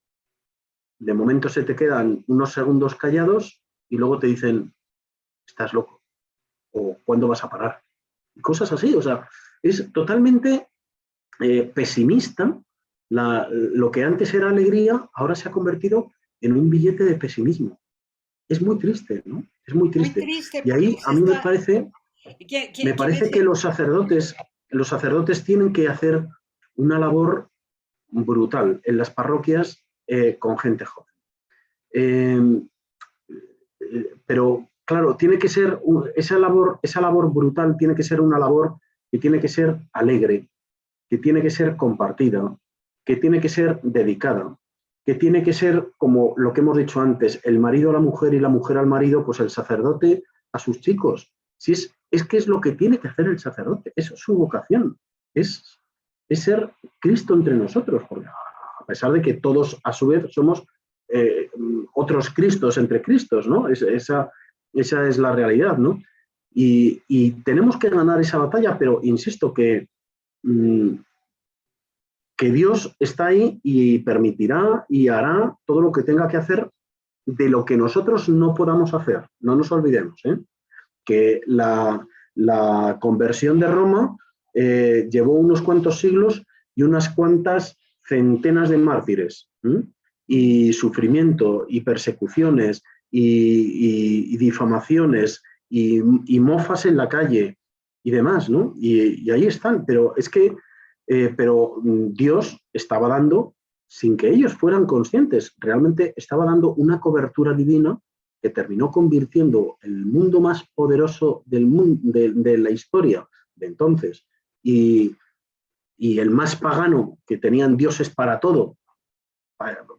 de momento se te quedan unos segundos callados y luego te dicen, estás loco, o ¿cuándo vas a parar? Y cosas así, o sea, es totalmente pesimista. Lo que antes era alegría, ahora se ha convertido en un billete de pesimismo. Es muy triste, ¿no? Es muy triste. Muy triste, Y ahí a mí me parece que los sacerdotes tienen que hacer una labor brutal en las parroquias con gente joven. Pero claro, tiene que ser esa labor brutal tiene que ser una labor que tiene que ser alegre, que tiene que ser compartida, que tiene que ser dedicada, que tiene que ser, como lo que hemos dicho antes, el marido a la mujer y la mujer al marido, pues el sacerdote a sus chicos. Si es que es lo que tiene que hacer el sacerdote, eso es su vocación, es ser Cristo entre nosotros, porque a pesar de que todos a su vez somos otros Cristos entre Cristos, ¿no? Esa es la realidad, ¿no? Y tenemos que ganar esa batalla, pero insisto que Dios está ahí y permitirá y hará todo lo que tenga que hacer de lo que nosotros no podamos hacer. No nos olvidemos, que la conversión de Roma llevó unos cuantos siglos y unas cuantas centenas de mártires, y sufrimiento y persecuciones y difamaciones y mofas en la calle y demás, ¿no? Y ahí están, pero es que Dios estaba dando, sin que ellos fueran conscientes, realmente estaba dando una cobertura divina que terminó convirtiendo el mundo más poderoso del mundo, de la historia de entonces y el más pagano, que tenían dioses para todo,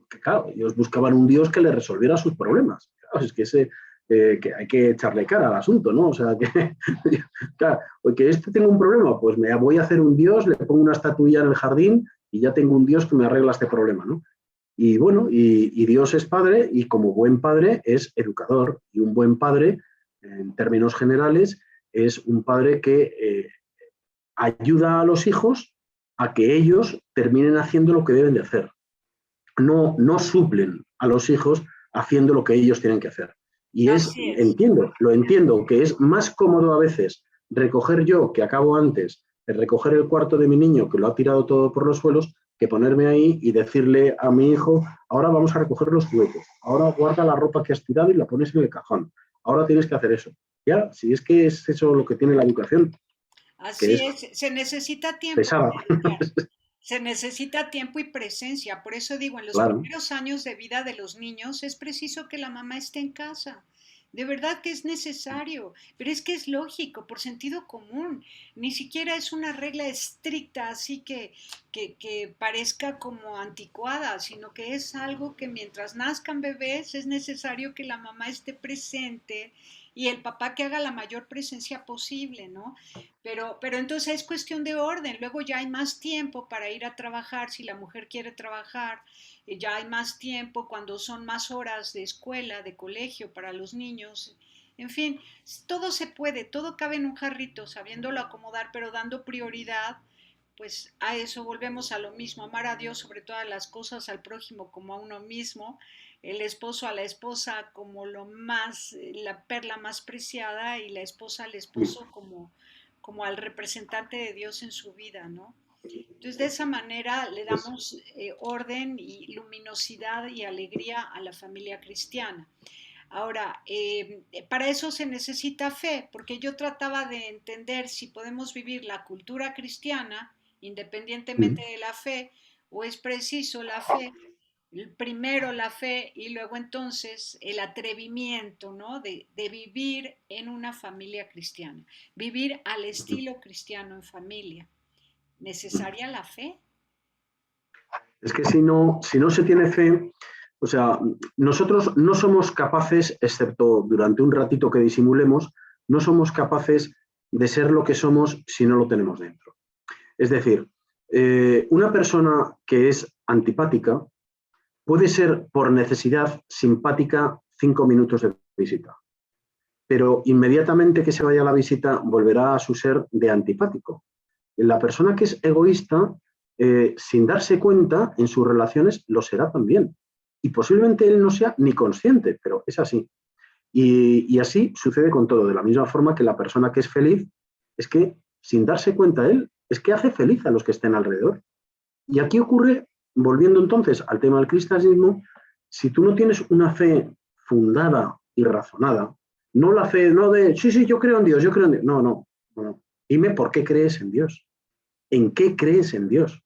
que claro, ellos buscaban un dios que les resolviera sus problemas. Claro, es que que hay que echarle cara al asunto, ¿no? O sea, claro, que tengo un problema, pues me voy a hacer un dios, le pongo una estatuilla en el jardín y ya tengo un dios que me arregla este problema, ¿no? Y bueno, y Dios es padre y como buen padre es educador. Y un buen padre, en términos generales, es un padre que ayuda a los hijos a que ellos terminen haciendo lo que deben de hacer. No suplen a los hijos haciendo lo que ellos tienen que hacer. Y lo entiendo, que es más cómodo a veces recoger yo, que acabo antes, de recoger el cuarto de mi niño, que lo ha tirado todo por los suelos, que ponerme ahí y decirle a mi hijo, ahora vamos a recoger los juguetes, ahora guarda la ropa que has tirado y la pones en el cajón, ahora tienes que hacer eso. Ya, si es que es eso lo que tiene la educación. Así es, se necesita tiempo. Pesada. Se necesita tiempo y presencia. Por eso digo, en los Claro. primeros años de vida de los niños es preciso que la mamá esté en casa. De verdad que es necesario, pero es que es lógico, por sentido común. Ni siquiera es una regla estricta, así que parezca como anticuada, sino que es algo que mientras nazcan bebés es necesario que la mamá esté presente y el papá que haga la mayor presencia posible, ¿no? Pero entonces es cuestión de orden, luego ya hay más tiempo para ir a trabajar si la mujer quiere trabajar, ya hay más tiempo cuando son más horas de escuela, de colegio para los niños, en fin, todo se puede, todo cabe en un jarrito, sabiéndolo acomodar, pero dando prioridad, pues a eso volvemos a lo mismo, amar a Dios sobre todas las cosas, al prójimo como a uno mismo, el esposo a la esposa como lo más, la perla más preciada y la esposa al esposo como al representante de Dios en su vida, ¿no? Entonces, de esa manera le damos orden y luminosidad y alegría a la familia cristiana. Ahora, para eso se necesita fe, porque yo trataba de entender si podemos vivir la cultura cristiana independientemente de la fe, o es preciso la fe, primero la fe y luego entonces el atrevimiento, ¿no? De vivir en una familia cristiana, vivir al estilo cristiano en familia. ¿Necesaria la fe? Es que si no se tiene fe, o sea, nosotros no somos capaces, excepto durante un ratito que disimulemos, no somos capaces de ser lo que somos si no lo tenemos dentro. Es decir, una persona que es antipática puede ser por necesidad simpática 5 minutos de visita, pero inmediatamente que se vaya a la visita volverá a su ser de antipático. La persona que es egoísta, sin darse cuenta en sus relaciones, lo será también. Y posiblemente él no sea ni consciente, pero es así. Y así sucede con todo. De la misma forma que la persona que es feliz, es que sin darse cuenta él, es que hace feliz a los que estén alrededor. Y aquí ocurre, volviendo entonces al tema del cristianismo, si tú no tienes una fe fundada y razonada, no la fe, no de, sí, yo creo en Dios, yo creo en Dios. No. Dime por qué crees en Dios. ¿En qué crees en Dios?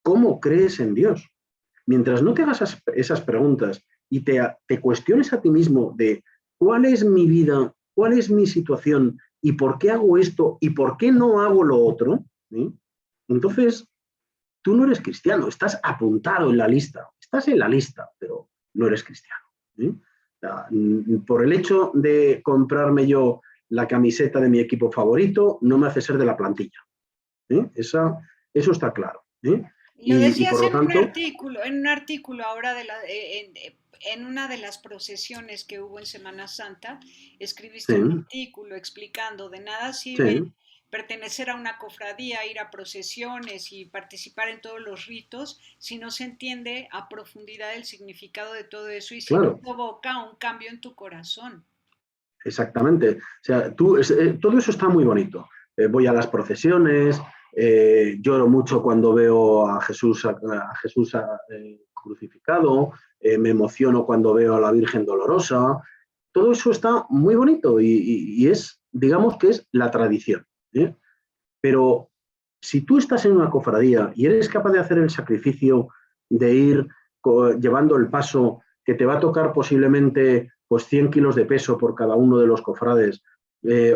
¿Cómo crees en Dios? Mientras no te hagas esas preguntas y te cuestiones a ti mismo de cuál es mi vida, cuál es mi situación y por qué hago esto y por qué no hago lo otro, ¿sí? Entonces tú no eres cristiano, estás apuntado en la lista, estás en la lista, pero no eres cristiano, ¿sí? O sea, por el hecho de comprarme yo la camiseta de mi equipo favorito, no me hace ser de la plantilla. ¿Sí? Eso está claro. ¿Sí? Lo y decías por lo tanto, en un artículo ahora en una de las procesiones que hubo en Semana Santa, escribiste sí, un artículo explicando de nada sirve sí, pertenecer a una cofradía, ir a procesiones y participar en todos los ritos si no se entiende a profundidad el significado de todo eso y si no claro. provoca un cambio en tu corazón. Exactamente. O sea, todo eso está muy bonito. Voy a las procesiones, lloro mucho cuando veo a Jesús crucificado, me emociono cuando veo a la Virgen Dolorosa. Todo eso está muy bonito y es, digamos que es la tradición. ¿Eh? Pero si tú estás en una cofradía y eres capaz de hacer el sacrificio de ir llevando el paso que te va a tocar posiblemente pues 100 kilos de peso por cada uno de los cofrades,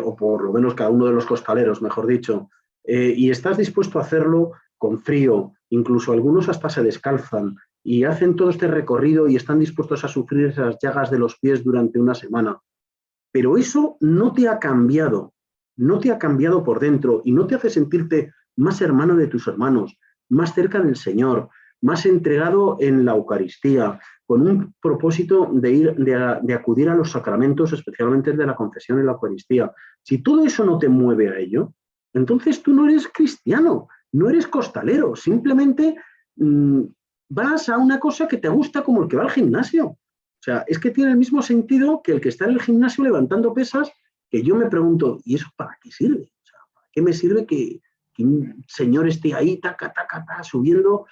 o por lo menos cada uno de los costaleros, mejor dicho, y estás dispuesto a hacerlo con frío, incluso algunos hasta se descalzan y hacen todo este recorrido y están dispuestos a sufrir esas llagas de los pies durante una semana. Pero eso no te ha cambiado, no te ha cambiado por dentro y no te hace sentirte más hermano de tus hermanos, más cerca del Señor, más entregado en la Eucaristía, con un propósito de acudir a los sacramentos, especialmente el de la confesión y la Eucaristía. Si todo eso no te mueve a ello, entonces tú no eres cristiano, no eres costalero, simplemente vas a una cosa que te gusta como el que va al gimnasio. O sea, es que tiene el mismo sentido que el que está en el gimnasio levantando pesas, que yo me pregunto, ¿y eso para qué sirve? O sea, ¿para qué me sirve que un señor esté ahí, taca, taca, taca, subiendo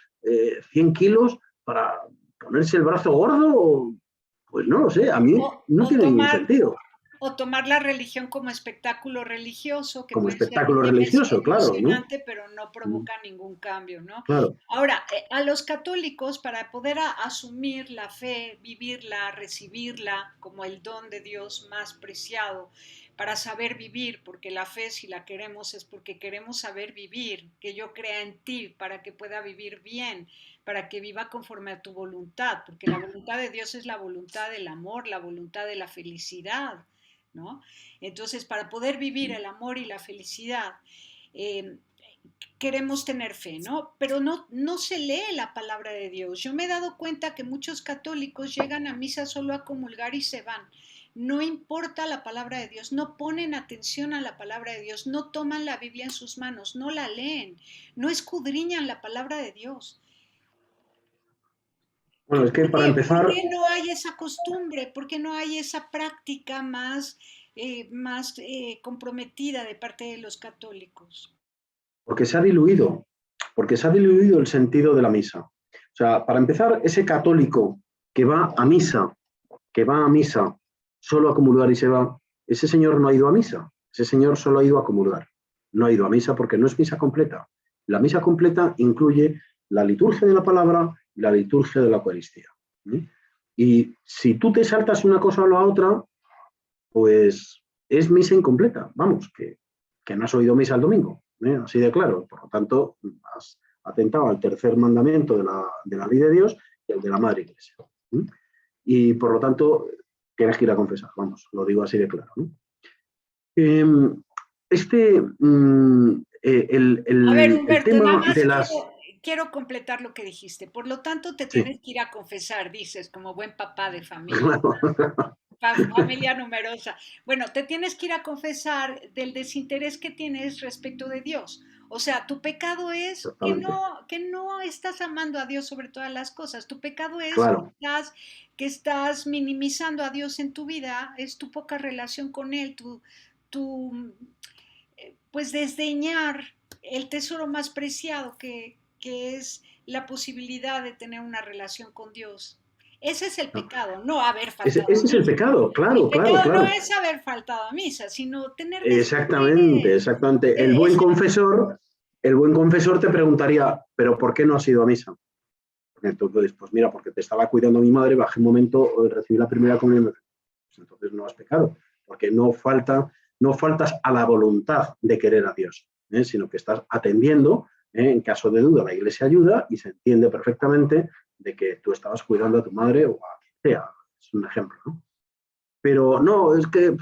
100 kilos para ponerse el brazo gordo? Pues no lo sé, a mí O, no o tiene ningún tomar sentido. o tomar la religión como espectáculo religioso, que Como puede ser espectáculo religioso, claro, ¿no? emocionante, pero no provoca ningún cambio, ¿no? Claro. Ahora, a los católicos, para poder asumir la fe, vivirla, recibirla como el don de Dios más preciado, para saber vivir, porque la fe, si la queremos, es porque queremos saber vivir, que yo crea en ti para que pueda vivir bien, para que viva conforme a tu voluntad, porque la voluntad de Dios es la voluntad del amor, la voluntad de la felicidad, ¿no? Entonces, para poder vivir el amor y la felicidad, eh, queremos tener fe, ¿no? Pero no se lee la palabra de Dios. Yo me he dado cuenta que muchos católicos llegan a misa solo a comulgar y se van. No importa la palabra de Dios, no ponen atención a la palabra de Dios, no toman la Biblia en sus manos, no la leen, no escudriñan la palabra de Dios. Bueno, es que para Por empezar, qué no hay esa costumbre? ¿Por qué no hay esa práctica más comprometida de parte de los católicos? porque se ha diluido, porque se ha diluido el sentido de la misa. O sea, para empezar, ese católico que va a misa, que va a misa solo a comulgar y se va, ese señor no ha ido a misa, ese señor solo ha ido a comulgar. No ha ido a misa porque no es misa completa. La misa completa incluye la liturgia de la palabra y la liturgia de la Eucaristía. ¿Sí? Y si tú te saltas una cosa o la otra, pues es misa incompleta. Vamos, que no has oído misa el domingo, así de claro. Por lo tanto, has atentado al tercer mandamiento de la ley de Dios y el de la Madre Iglesia. ¿Sí? Y por lo tanto, tienes que ir a confesar, vamos, lo digo así de claro. ¿No? Eh, A ver, el Humberto, nada tema más de las... quiero completar lo que dijiste. Por lo tanto, te Sí, tienes que ir a confesar, dices, como buen papá de familia, claro, familia numerosa. Bueno, te tienes que ir a confesar del desinterés que tienes respecto de Dios. O sea, tu pecado es exactamente, que no estás amando a Dios sobre todas las cosas. Tu pecado es claro. que estás minimizando a Dios en tu vida, es tu poca relación con Él, tu pues desdeñar el tesoro más preciado que es la posibilidad de tener una relación con Dios. Ese es el No. pecado, no haber faltado a Ese es el misa. pecado, El claro, claro, pecado no claro. es haber faltado a misa, sino tener Exactamente, desinterés. exactamente. Ese, El buen confesor te preguntaría, ¿pero por qué no has ido a misa? Entonces, pues mira, porque te estaba cuidando mi madre, bajé un momento, recibí la primera comunión, pues entonces no has pecado, porque no faltas a la voluntad de querer a Dios, sino que estás atendiendo, en caso de duda, la iglesia ayuda y se entiende perfectamente de que tú estabas cuidando a tu madre o a quien sea, es un ejemplo, ¿no? Pero no, es que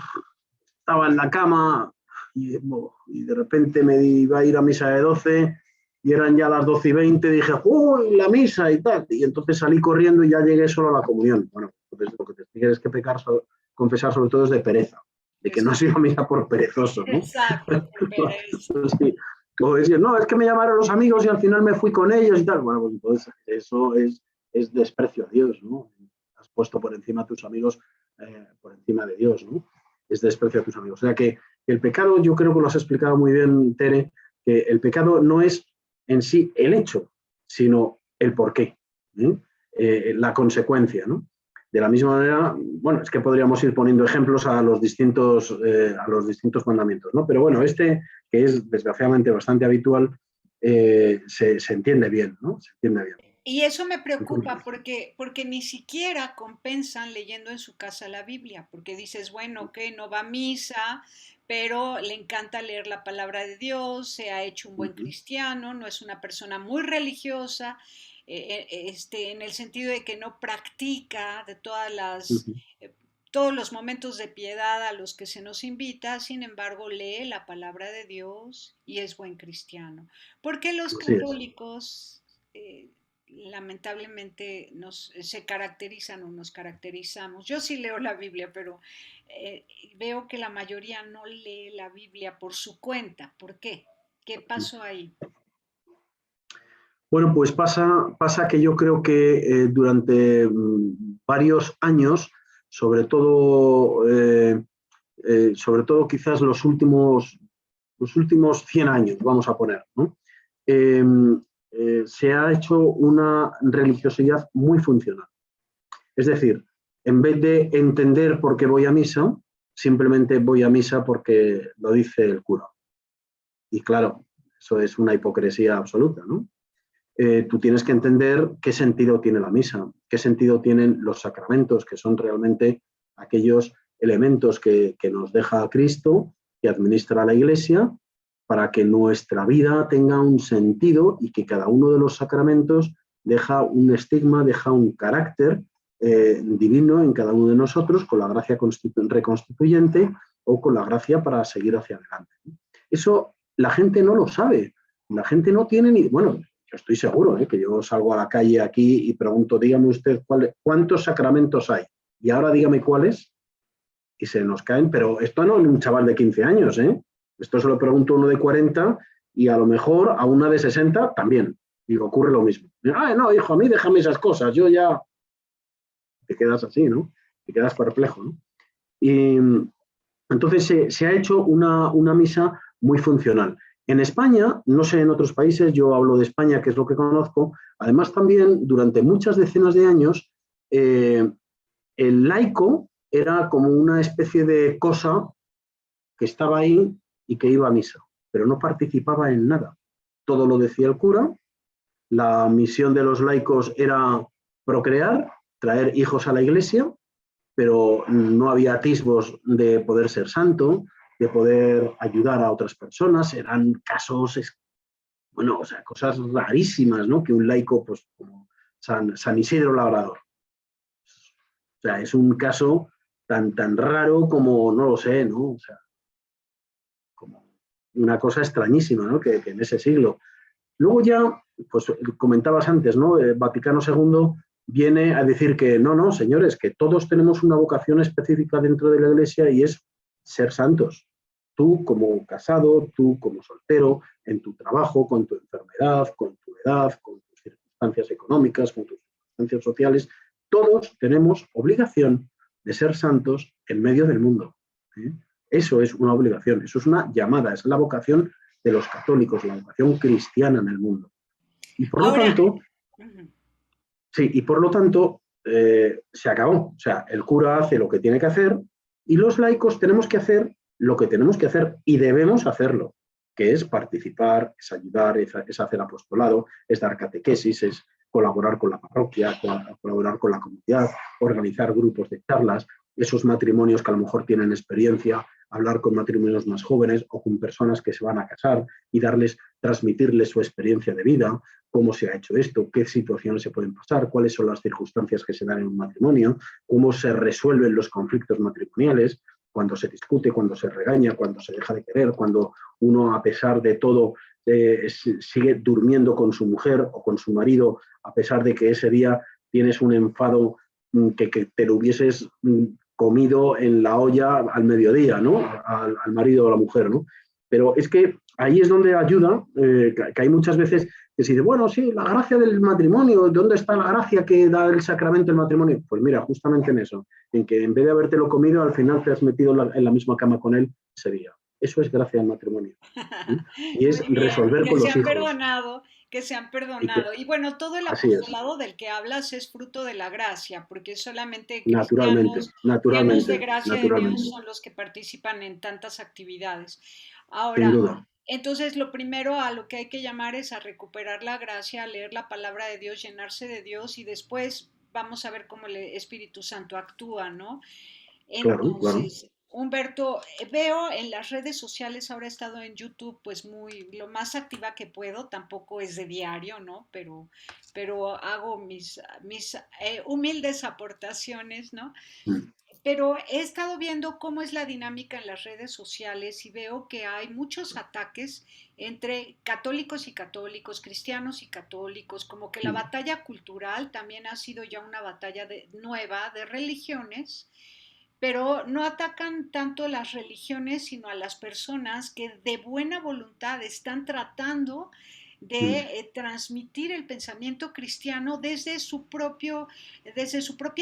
estaba en la cama y de repente me iba a ir a misa de 12 y eran ya las 12:20, dije, ¡uy, la misa y tal! Y entonces salí corriendo y ya llegué solo a la comunión. Bueno, entonces lo que te tienes que confesar sobre todo es de pereza, de que no has ido a misa por perezoso, ¿no? Exacto, por pereza. Sí. O decir, no, es que me llamaron los amigos y al final me fui con ellos y tal. Bueno, pues entonces eso es desprecio a Dios, ¿no? Has puesto por encima a tus amigos, por encima de Dios, ¿no? Es desprecio a tus amigos. O sea que el pecado, yo creo que lo has explicado muy bien, Tere, que el pecado no es en sí el hecho, sino el porqué, ¿eh? La consecuencia, ¿no? De la misma manera, bueno, es que podríamos ir poniendo ejemplos a los distintos mandamientos, ¿no? Pero bueno, este, que es desgraciadamente bastante habitual, se entiende bien, ¿no? Se entiende bien. Y eso me preocupa porque ni siquiera compensan leyendo en su casa la Biblia, porque dices, bueno, que no va a misa, pero le encanta leer la palabra de Dios, se ha hecho un buen cristiano, no es una persona muy religiosa, en el sentido de que no practica de todos los momentos de piedad a los que se nos invita, sin embargo lee la palabra de Dios y es buen cristiano. ¿Por qué los Así es. católicos lamentablemente se caracterizan o nos caracterizamos? Yo sí leo la Biblia, pero veo que la mayoría no lee la Biblia por su cuenta. ¿Por qué? ¿Qué pasó ahí? Bueno, pues pasa que yo creo que durante varios años, sobre todo quizás los últimos 100 años, vamos a poner, ¿no? Eh, se ha hecho una religiosidad muy funcional. Es decir, en vez de entender por qué voy a misa, simplemente voy a misa porque lo dice el cura. Y claro, eso es una hipocresía absoluta, ¿no? Tú tienes que entender qué sentido tiene la misa, qué sentido tienen los sacramentos, que son realmente aquellos elementos que nos deja Cristo, que administra la Iglesia, para que nuestra vida tenga un sentido y que cada uno de los sacramentos deja un estigma, deja un carácter divino en cada uno de nosotros, con la gracia reconstituyente o con la gracia para seguir hacia adelante. Eso la gente no lo sabe, la gente no tiene ni... Bueno, yo estoy seguro que yo salgo a la calle aquí y pregunto, dígame usted cuántos sacramentos hay, y ahora dígame cuáles, y se nos caen, pero esto no es un chaval de 15 años, ¿eh? Esto se lo pregunto a uno de 40 y a lo mejor a una de 60 también, y ocurre lo mismo. No, hijo, a mí déjame esas cosas, yo ya... Te quedas así, ¿no? Te quedas perplejo, ¿no? Y entonces se ha hecho una misa muy funcional. En España, no sé en otros países, yo hablo de España, que es lo que conozco, además también durante muchas decenas de años, el laico era como una especie de cosa que estaba ahí y que iba a misa, pero no participaba en nada. Todo lo decía el cura, la misión de los laicos era procrear, traer hijos a la iglesia, pero no había atisbos de poder ser santo, de poder ayudar a otras personas. Eran casos, bueno, o sea, cosas rarísimas, ¿no? Que un laico, pues como San Isidro Labrador. O sea, es un caso tan raro como, no lo sé, ¿no? O sea, como una cosa extrañísima, ¿no? Que en ese siglo. Luego ya, pues comentabas antes, ¿no? Vaticano II viene a decir que no, señores, que todos tenemos una vocación específica dentro de la Iglesia y es ser santos. Tú como casado, tú como soltero, en tu trabajo, con tu enfermedad, con tu edad, con tus circunstancias económicas, con tus circunstancias sociales, todos tenemos obligación de ser santos en medio del mundo. Eso es una obligación, eso es una llamada, es la vocación de los católicos, la vocación cristiana en el mundo. Y por lo Ahora, tanto, sí, y por lo tanto se acabó. O sea, el cura hace lo que tiene que hacer y los laicos tenemos que hacer lo que tenemos que hacer y debemos hacerlo, que es participar, es ayudar, es hacer apostolado, es dar catequesis, es colaborar con la parroquia, colaborar con la comunidad, organizar grupos de charlas, esos matrimonios que a lo mejor tienen experiencia, hablar con matrimonios más jóvenes o con personas que se van a casar y transmitirles su experiencia de vida, cómo se ha hecho esto, qué situaciones se pueden pasar, cuáles son las circunstancias que se dan en un matrimonio, cómo se resuelven los conflictos matrimoniales, cuando se discute, cuando se regaña, cuando se deja de querer, cuando uno, a pesar de todo, sigue durmiendo con su mujer o con su marido, a pesar de que ese día tienes un enfado que te lo hubieses comido en la olla al mediodía, ¿no? Al marido o a la mujer, ¿no? Pero es que ahí es donde ayuda, que hay muchas veces que se dice, bueno, sí, la gracia del matrimonio, ¿dónde está la gracia que da el sacramento del matrimonio? Pues mira, justamente en eso, en que en vez de habértelo comido, al final te has metido en la misma cama con él ese día. Eso es gracia del matrimonio. Y es Muy bien, resolver que con se los han hijos. perdonado, que se han Y que, perdonado. Y bueno, todo el así es, apostolado del que hablas es fruto de la gracia, porque solamente naturalmente, cristianos llenos de naturalmente, gracia de Dios naturalmente, son los que participan en tantas actividades. sin Ahora, duda. entonces lo primero a lo que hay que llamar es a recuperar la gracia, a leer la palabra de Dios, llenarse de Dios y después vamos a ver cómo el Espíritu Santo actúa, ¿no? Claro, claro. Entonces, Humberto, veo en las redes sociales, ahora he estado en YouTube, pues lo más activa que puedo, tampoco es de diario, ¿no? Pero hago mis humildes aportaciones, ¿no? Mm, Pero he estado viendo cómo es la dinámica en las redes sociales y veo que hay muchos ataques entre católicos, cristianos y católicos, como que la mm, batalla cultural también ha sido ya una batalla nueva de religiones, pero no atacan tanto las religiones, sino a las personas que de buena voluntad están tratando de mm, transmitir el pensamiento cristiano desde su propia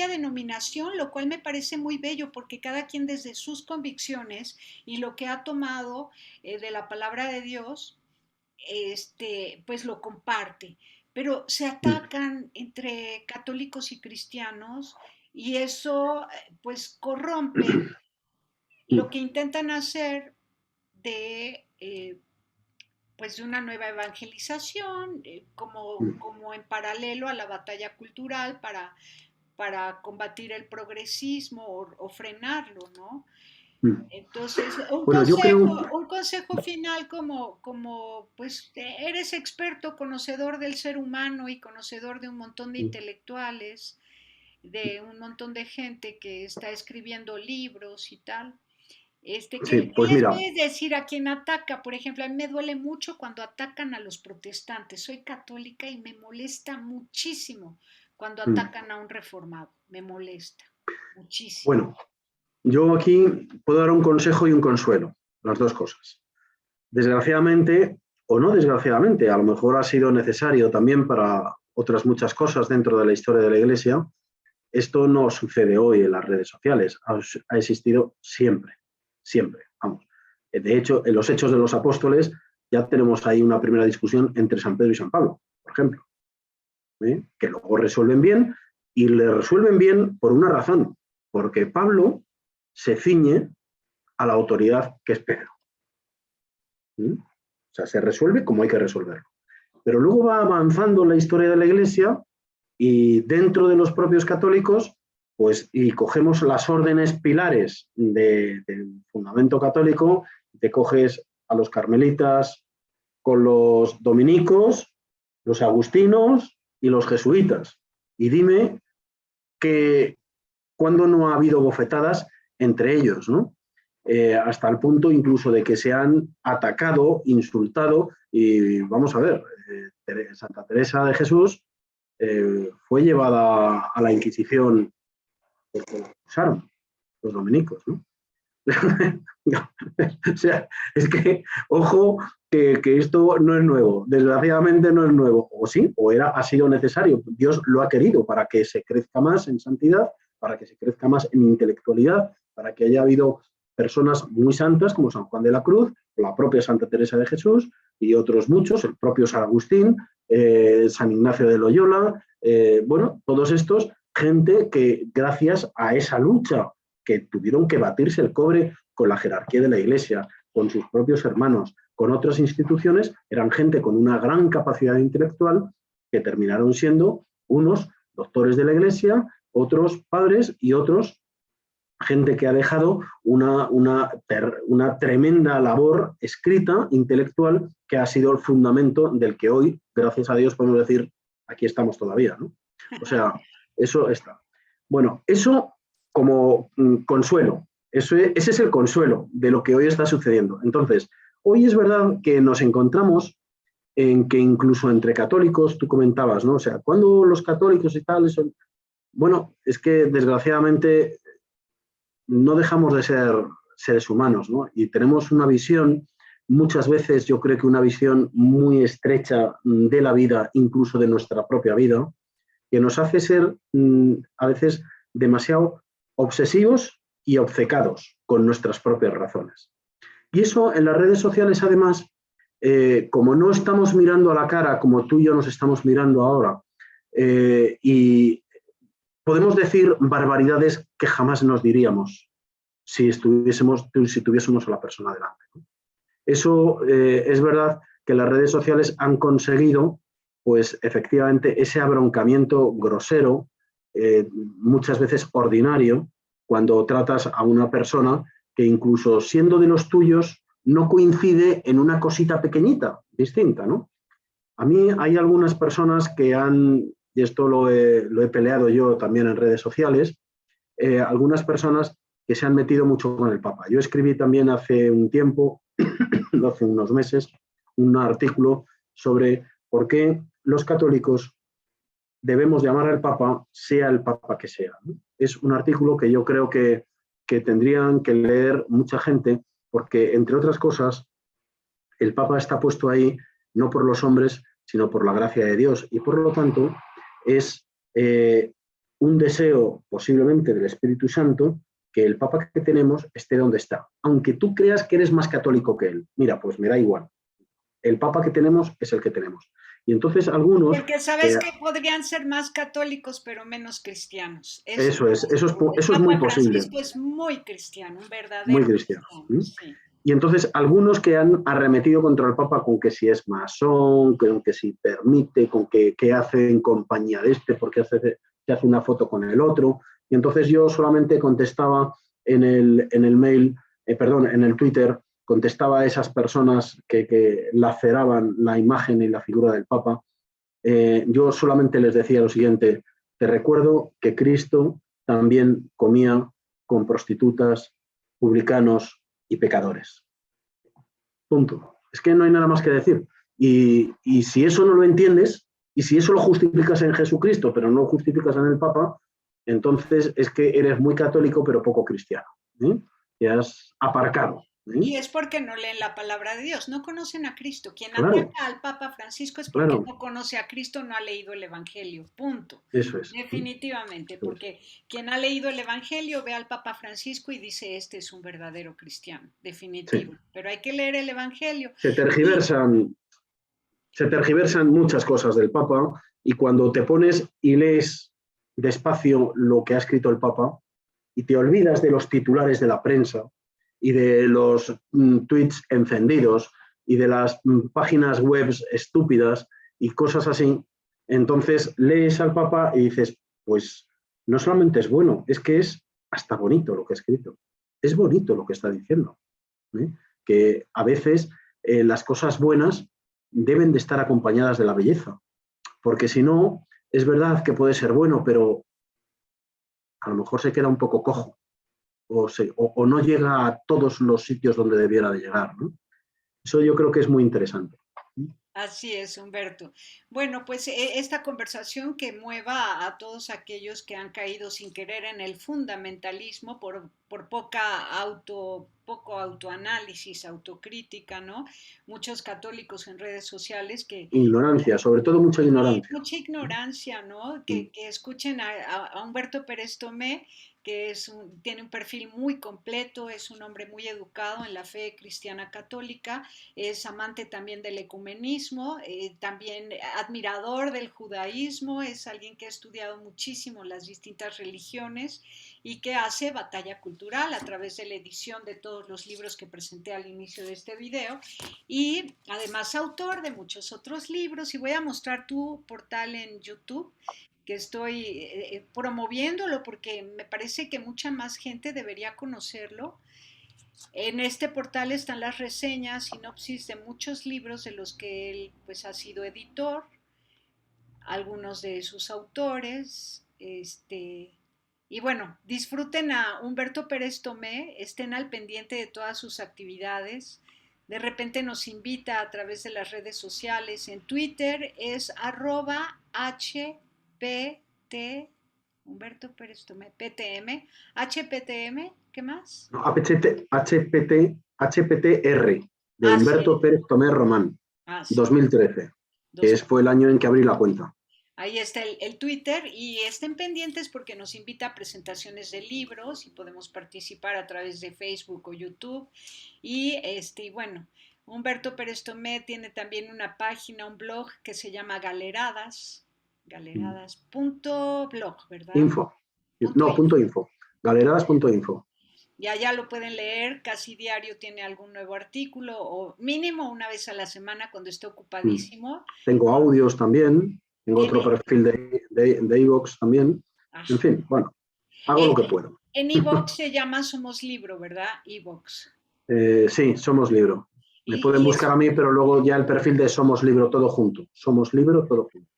denominación, lo cual me parece muy bello porque cada quien desde sus convicciones y lo que ha tomado de la palabra de Dios, pues lo comparte. Pero se mm, atacan entre católicos y cristianos y eso pues corrompe lo mm, que intentan hacer de pues de una nueva evangelización, mm. como en paralelo a la batalla cultural para combatir el progresismo o frenarlo, ¿no? Mm. Entonces, Bueno, yo creo, un consejo final como, pues, eres experto, conocedor del ser humano y conocedor de un montón de intelectuales, de un montón de gente que está escribiendo libros y tal. sí, ¿Qué pues les mira, puedes decir a quien ataca? Por ejemplo, a mí me duele mucho cuando atacan a los protestantes. Soy católica y me molesta muchísimo cuando mm, atacan a un reformado. Me molesta muchísimo. bueno, yo aquí puedo dar un consejo y un consuelo, las dos cosas. Desgraciadamente, o no desgraciadamente, a lo mejor ha sido necesario también para otras muchas cosas dentro de la historia de la Iglesia. Esto no sucede hoy en las redes sociales, ha existido siempre, siempre, vamos. De hecho, en los Hechos de los Apóstoles ya tenemos ahí una primera discusión entre San Pedro y San Pablo, por ejemplo, que luego resuelven bien y le resuelven bien por una razón, porque Pablo se ciñe a la autoridad que es Pedro. O sea, se resuelve como hay que resolverlo. Pero luego va avanzando la historia de la Iglesia y dentro de los propios católicos, pues, y cogemos las órdenes pilares del fundamento católico, te coges a los carmelitas con los dominicos, los agustinos y los jesuitas. Y dime que cuando no ha habido bofetadas entre ellos, ¿no? Hasta el punto incluso de que se han atacado, insultado, y vamos a ver, Santa Teresa de Jesús fue llevada a la Inquisición porque la acusaron los dominicos, ¿no? O sea, es que, ojo, que esto no es nuevo, desgraciadamente no es nuevo, o sí, o ha sido necesario, Dios lo ha querido para que se crezca más en santidad, para que se crezca más en intelectualidad, para que haya habido personas muy santas como San Juan de la Cruz, la propia Santa Teresa de Jesús y otros muchos, el propio San Agustín, San Ignacio de Loyola, bueno, todos estos, gente que gracias a esa lucha que tuvieron que batirse el cobre con la jerarquía de la Iglesia, con sus propios hermanos, con otras instituciones, eran gente con una gran capacidad intelectual que terminaron siendo unos doctores de la Iglesia, otros padres y otros gente que ha dejado una tremenda labor escrita, intelectual, que ha sido el fundamento del que hoy, gracias a Dios, podemos decir, aquí estamos todavía, ¿no? O sea, eso está. Bueno, eso como consuelo, ese es el consuelo de lo que hoy está sucediendo. Entonces, hoy es verdad que nos encontramos en que incluso entre católicos, tú comentabas, ¿no? O sea, cuando los católicos y tal son... Bueno, es que desgraciadamente no dejamos de ser seres humanos, ¿no? Y tenemos una visión, muchas veces yo creo que una visión muy estrecha de la vida, incluso de nuestra propia vida, que nos hace ser a veces demasiado obsesivos y obcecados con nuestras propias razones. Y eso en las redes sociales, además, como no estamos mirando a la cara como tú y yo nos estamos mirando ahora, y podemos decir barbaridades que jamás nos diríamos si tuviésemos a la persona delante. Eso es verdad que las redes sociales han conseguido, pues efectivamente, ese abroncamiento grosero, muchas veces ordinario, cuando tratas a una persona que incluso siendo de los tuyos no coincide en una cosita pequeñita, distinta, ¿no? A mí hay algunas personas que han, y esto lo he peleado yo también en redes sociales, algunas personas que se han metido mucho con el Papa. Yo escribí también hace un tiempo, hace unos meses, un artículo sobre por qué los católicos debemos llamar al Papa, sea el Papa que sea, ¿no? Es un artículo que yo creo que tendrían que leer mucha gente, porque, entre otras cosas, el Papa está puesto ahí no por los hombres, sino por la gracia de Dios. Y por lo tanto, es un deseo posiblemente del Espíritu Santo que el Papa que tenemos esté donde está. Aunque tú creas que eres más católico que él. Mira, pues me da igual. El Papa que tenemos es el que tenemos. Y entonces algunos... Porque sabes que podrían ser más católicos, pero menos cristianos. Eso es muy Papa posible. Francisco es muy cristiano, un Muy verdadero cristiano. cristiano, ¿Mm? sí. Y entonces algunos que han arremetido contra el Papa con que si es masón, con que si permite, con que hace en compañía de este, porque se hace una foto con el otro. Y entonces yo solamente contestaba en el mail, perdón, en el Twitter, contestaba a esas personas que laceraban la imagen y la figura del Papa. Yo solamente les decía lo siguiente: te recuerdo que Cristo también comía con prostitutas, publicanos y pecadores. Punto. Es que no hay nada más que decir. Y si eso no lo entiendes, y si eso lo justificas en Jesucristo, pero no lo justificas en el Papa, entonces es que eres muy católico, pero poco cristiano. Te has aparcado. Y es porque no leen la palabra de Dios, no conocen a Cristo. Quien ataca Claro, al Papa Francisco es porque claro, no conoce a Cristo, no ha leído el Evangelio, punto. eso es. Definitivamente, Eso es. porque quien ha leído el Evangelio ve al Papa Francisco y dice, este es un verdadero cristiano, Sí. definitivo. Pero hay que leer el Evangelio. Se Y tergiversan se tergiversan muchas cosas del Papa, y cuando te pones y lees despacio lo que ha escrito el Papa y te olvidas de los titulares de la prensa y de los tweets encendidos y de las páginas web estúpidas y cosas así, entonces lees al Papa y dices, pues no solamente es bueno, es que es hasta bonito lo que ha escrito. Es bonito lo que está diciendo. ¿Eh? Que a veces las cosas buenas deben de estar acompañadas de la belleza, porque si no, es verdad que puede ser bueno, pero a lo mejor se queda un poco cojo o no llega a todos los sitios donde debiera de llegar, ¿no? Eso yo creo que es muy interesante. así es, Humberto. Bueno, pues esta conversación que mueva a todos aquellos que han caído sin querer en el fundamentalismo por poco autoanálisis, autocrítica, ¿no? Muchos católicos en redes sociales que Ignorancia, sobre todo mucha y ignorancia. mucha ignorancia, ¿no? Mm. Que escuchen a Humberto Pérez Tomé, que tiene un perfil muy completo, es un hombre muy educado en la fe cristiana católica, es amante también del ecumenismo, también admirador del judaísmo, es alguien que ha estudiado muchísimo las distintas religiones y que hace batalla cultural a través de la edición de todos los libros que presenté al inicio de este video y además autor de muchos otros libros. Y voy a mostrar tu portal en YouTube, que estoy promoviéndolo porque me parece que mucha más gente debería conocerlo. En este portal están las reseñas, sinopsis de muchos libros de los que él pues ha sido editor, algunos de sus autores, y bueno, disfruten a Humberto Pérez Tomé, estén al pendiente de todas sus actividades, de repente nos invita a través de las redes sociales. En Twitter es @HPT, Humberto Pérez Tomé, PTM, HPTM, ¿qué más? No, HPTR, de Ah, sí, Humberto Pérez Tomé Román, sí, 2013, que 2000. fue el año en que abrí la cuenta. Ahí está el Twitter y estén pendientes porque nos invita a presentaciones de libros y podemos participar a través de Facebook o YouTube. Y bueno, Humberto Pérez Tomé tiene también una página, un blog que se llama Galeradas, galeradas.blog, ¿verdad? Info. Punto No, info. punto info. Galeradas.info. Y allá lo pueden leer, casi diario tiene algún nuevo artículo o mínimo una vez a la semana cuando esté ocupadísimo. Tengo audios también, tengo otro Tiene, perfil de iVoox también. En ajá. fin, bueno, hago En, lo que puedo. en iVoox se llama Somos Libro, ¿verdad? iVoox. Sí, Somos Libro. Me pueden Y buscar es a mí, pero luego ya el perfil de Somos Libro todo junto. Somos Libro todo junto.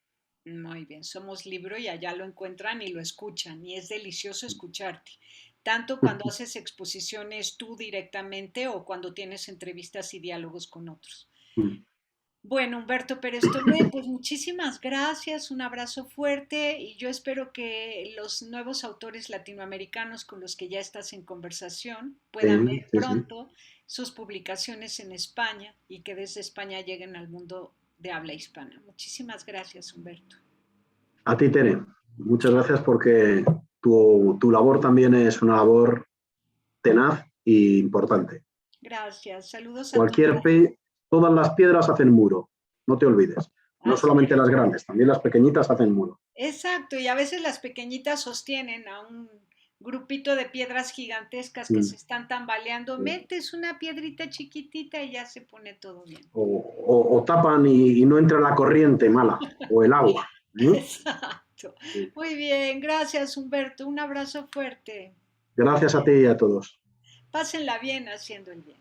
muy bien, Somos Libro y allá lo encuentran y lo escuchan y es delicioso escucharte, tanto cuando haces exposiciones tú directamente o cuando tienes entrevistas y diálogos con otros. Bueno, Humberto Pérez Tomé, pues muchísimas gracias, un abrazo fuerte y yo espero que los nuevos autores latinoamericanos con los que ya estás en conversación puedan Sí, ver sí, sí. pronto sus publicaciones en España y que desde España lleguen al mundo de habla hispana. Muchísimas gracias, Humberto. A ti, Tere, muchas gracias porque tu labor también es una labor tenaz e importante. Gracias, saludos a tu Cualquier madre. todas las piedras hacen muro, no te olvides. No Así solamente es. las grandes, también las pequeñitas hacen muro. Exacto, y a veces las pequeñitas sostienen a un grupito de piedras gigantescas que se Mm. están tambaleando. Metes una piedrita chiquitita y ya se pone todo bien. O tapan y no entra la corriente mala o el agua. ¿Eh? Exacto. Muy bien, gracias Humberto. Un abrazo fuerte. Gracias a ti y a todos. Pásenla bien haciendo el bien.